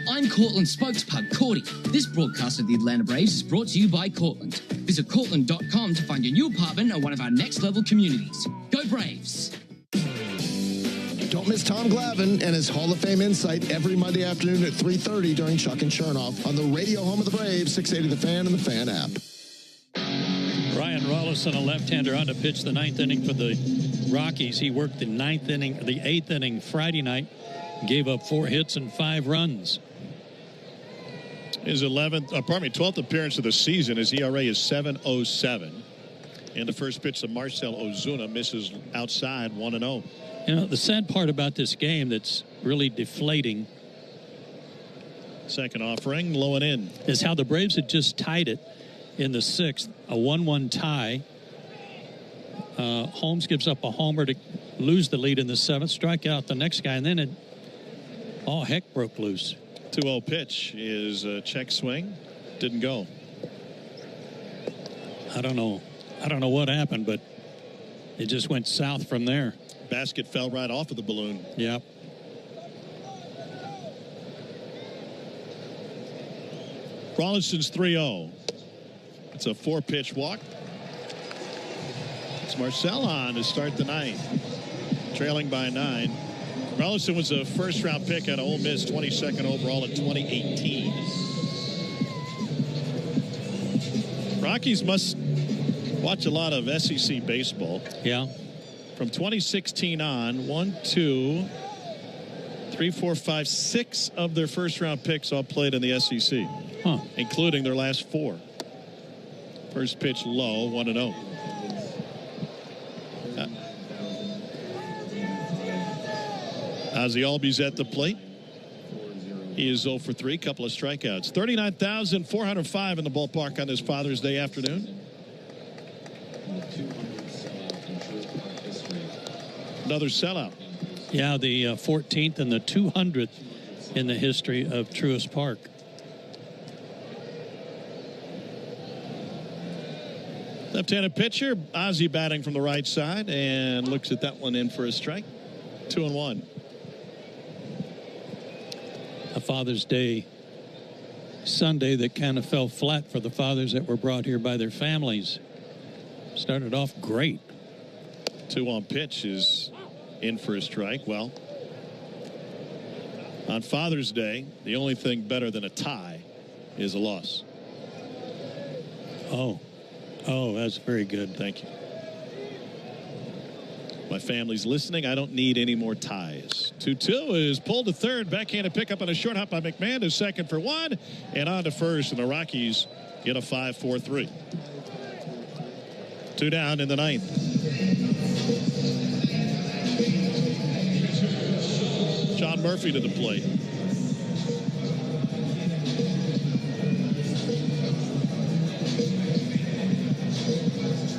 I'm Cortland spokespug Cordy. This broadcast of the Atlanta Braves is brought to you by Cortland. Visit Cortland.com to find your new apartment or one of our next level communities. Go Braves! Don't miss Tom Glavine and his Hall of Fame insight every Monday afternoon at 3:30 during Chuck and Chernoff on the radio home of the Braves, 680 The Fan and the Fan app. Ryan Rollison, a left-hander, on to pitch the 9th inning for the Rockies. He worked the 8th inning Friday night, gave up 4 hits and 5 runs. His 12th appearance of the season. His ERA is 7.07. And the first pitch to Marcell Ozuna misses outside, 1-0. You know, the sad part about this game that's really deflating, second offering, low and in, is how the Braves had just tied it in the 6th, a 1-1 tie. Holmes gives up a homer to lose the lead in the 7th, strike out the next guy, and then all heck broke loose. 2-0 pitch is a check swing. Didn't go. I don't know what happened, but it just went south from there. Basket fell right off of the balloon. Yep. Rollinson's 3-0. It's a 4-pitch walk. It's Marcell on to start the 9th. Trailing by 9. Rollison was a first-round pick at Ole Miss, 22nd overall in 2018. Rockies must watch a lot of SEC baseball. Yeah. From 2016 on, 1, 2, 3, 4, 5, 6 of their first-round picks all played in the SEC, including their last 4. First pitch low, 1-0. Ozzie Albies at the plate. He is 0 for 3, couple of strikeouts. 39,405 in the ballpark on this Father's Day afternoon. Another sellout. Yeah, the 14th and the 200th in the history of Truist Park. Left-handed pitcher, Ozzie batting from the right side and looks at that one in for a strike. 2-1. A Father's Day Sunday that kind of fell flat for the fathers that were brought here by their families. Started off great. 2-1 pitch is in for a strike. Well, on Father's Day, the only thing better than a tie is a loss. Oh, that's very good. Thank you. My family's listening. I don't need any more ties. 2-2 is pulled to third. Backhanded pickup on a short hop by McMahon to second for 1. And on to first. And the Rockies get a 5-4-3. 2 down in the 9th. John Murphy to the plate.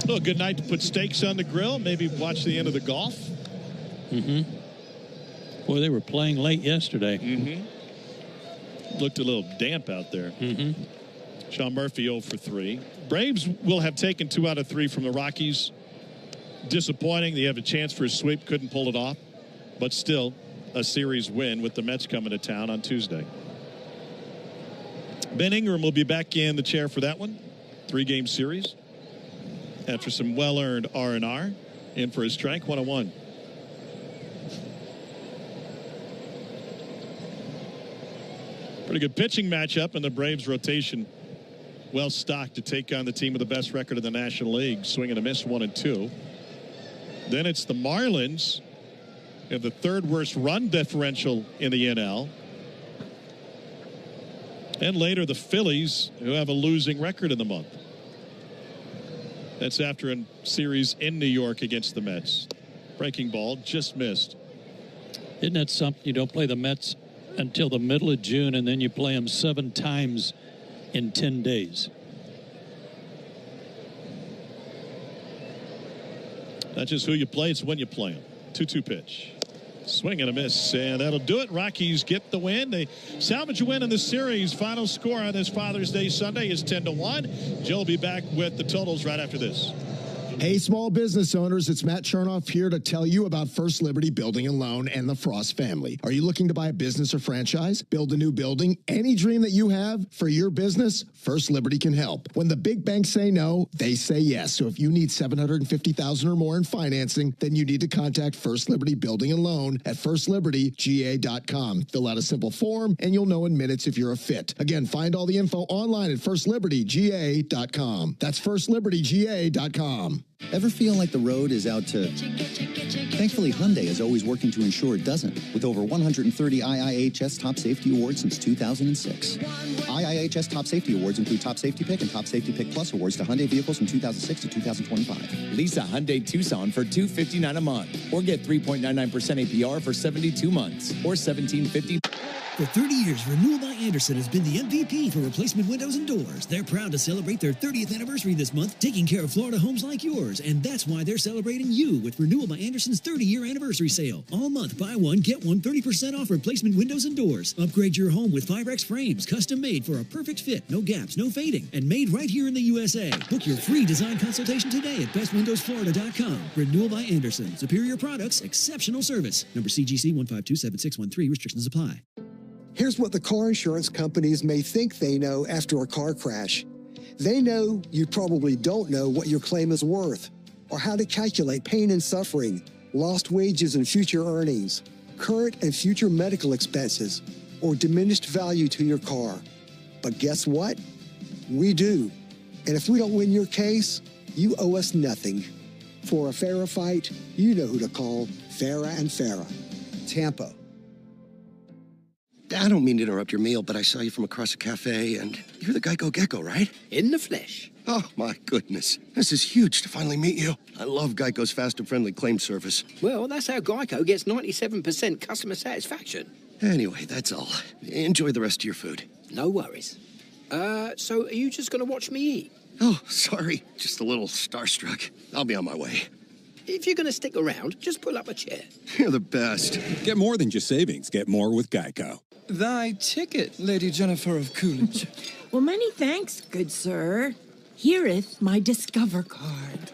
Oh, a good night to put steaks on the grill. Maybe watch the end of the golf. Mm-hmm. Boy, they were playing late yesterday. Mm-hmm. Looked a little damp out there. Mm-hmm. Sean Murphy 0 for 3. Braves will have taken 2 out of 3 from the Rockies. Disappointing. They have a chance for a sweep. Couldn't pull it off. But still, a series win with the Mets coming to town on Tuesday. Ben Ingram will be back in the chair for that one. 3-game series. After some well-earned R&R. In for a strike, 1-1. Pretty good pitching matchup, and the Braves rotation well stocked to take on the team with the best record in the National League. Swing and a miss, 1-2. Then it's the Marlins. They have the 3rd worst run differential in the NL. And later the Phillies, who have a losing record in the month. That's after a series in New York against the Mets. Breaking ball, just missed. Isn't that something? You don't play the Mets until the middle of June, and then you play them 7 times in 10 days. Not just who you play, it's when you play them. 2-2 pitch. Swing and a miss, and that'll do it. Rockies get the win. They salvage a win in the series. Final score on this Father's Day Sunday is 10-1. Joe will be back with the totals right after this. Hey, small business owners, it's Matt Chernoff here to tell you about First Liberty Building and Loan and the Frost family. Are you looking to buy a business or franchise, build a new building, any dream that you have for your business? First Liberty can help. When the big banks say no, they say yes. So if you need $750,000 or more in financing, then you need to contact First Liberty Building and Loan at firstlibertyga.com. Fill out a simple form, and you'll know in minutes if you're a fit. Again, find all the info online at firstlibertyga.com. That's firstlibertyga.com. Ever feel like the road is out to... Thankfully, Hyundai is always working to ensure it doesn't, with over 130 IIHS Top Safety Awards since 2006. IIHS Top Safety Awards include Top Safety Pick and Top Safety Pick Plus awards to Hyundai vehicles from 2006 to 2025. Lease a Hyundai Tucson for $259 a month, or get 3.99% APR for 72 months, or $1,750. For 30 years, Renewal by Andersen has been the MVP for replacement windows and doors. They're proud to celebrate their 30th anniversary this month, taking care of Florida homes like yours. And that's why they're celebrating you with Renewal by Andersen's 30-year anniversary sale. All month, buy one, get one 30% off replacement windows and doors. Upgrade your home with Firex frames, custom made for a perfect fit, no gaps, no fading, and made right here in the USA. Book your free design consultation today at bestwindowsflorida.com. Renewal by Andersen. Superior products, exceptional service. Number CGC 1527613. Restrictions apply. Here's what the car insurance companies may think they know after a car crash. They know you probably don't know what your claim is worth, or how to calculate pain and suffering, lost wages and future earnings, current and future medical expenses, or diminished value to your car. But guess what? We do. And if we don't win your case, you owe us nothing. For a Farah fight, you know who to call. Farah and Farah. Tampa. I don't mean to interrupt your meal, but I saw you from across the cafe, and you're the Geico Gecko, right? In the flesh. Oh, my goodness. This is huge to finally meet you. I love Geico's fast and friendly claim service. Well, that's how Geico gets 97% customer satisfaction. Anyway, that's all. Enjoy the rest of your food. No worries. So are you just going to watch me eat? Oh, sorry. Just a little starstruck. I'll be on my way. If you're going to stick around, just pull up a chair. You're the best. Get more than just savings. Get more with Geico. Thy ticket, Lady Jennifer of Coolidge. Well, many thanks, good sir. Here'th my Discover card.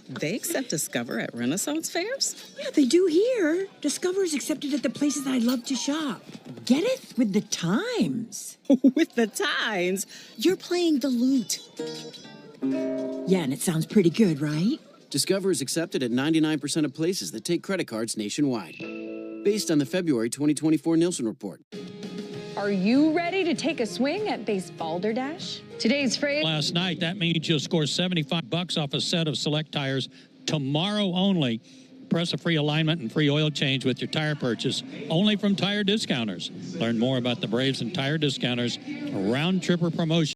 They accept Discover at Renaissance fairs? Yeah, they do here. Discover's accepted at the places I love to shop. Getteth with the times. With the times? You're playing the lute. Yeah, and it sounds pretty good, right? Discover is accepted at 99% of places that take credit cards nationwide. Based on the February 2024 Nielsen report. Are you ready to take a swing at Base Balderdash? Today's phrase... Last night, that means you'll score $75 off a set of select tires tomorrow only. Press a free alignment and free oil change with your tire purchase, only from Tire Discounters. Learn more about the Braves and Tire Discounters, a round-tripper promotion.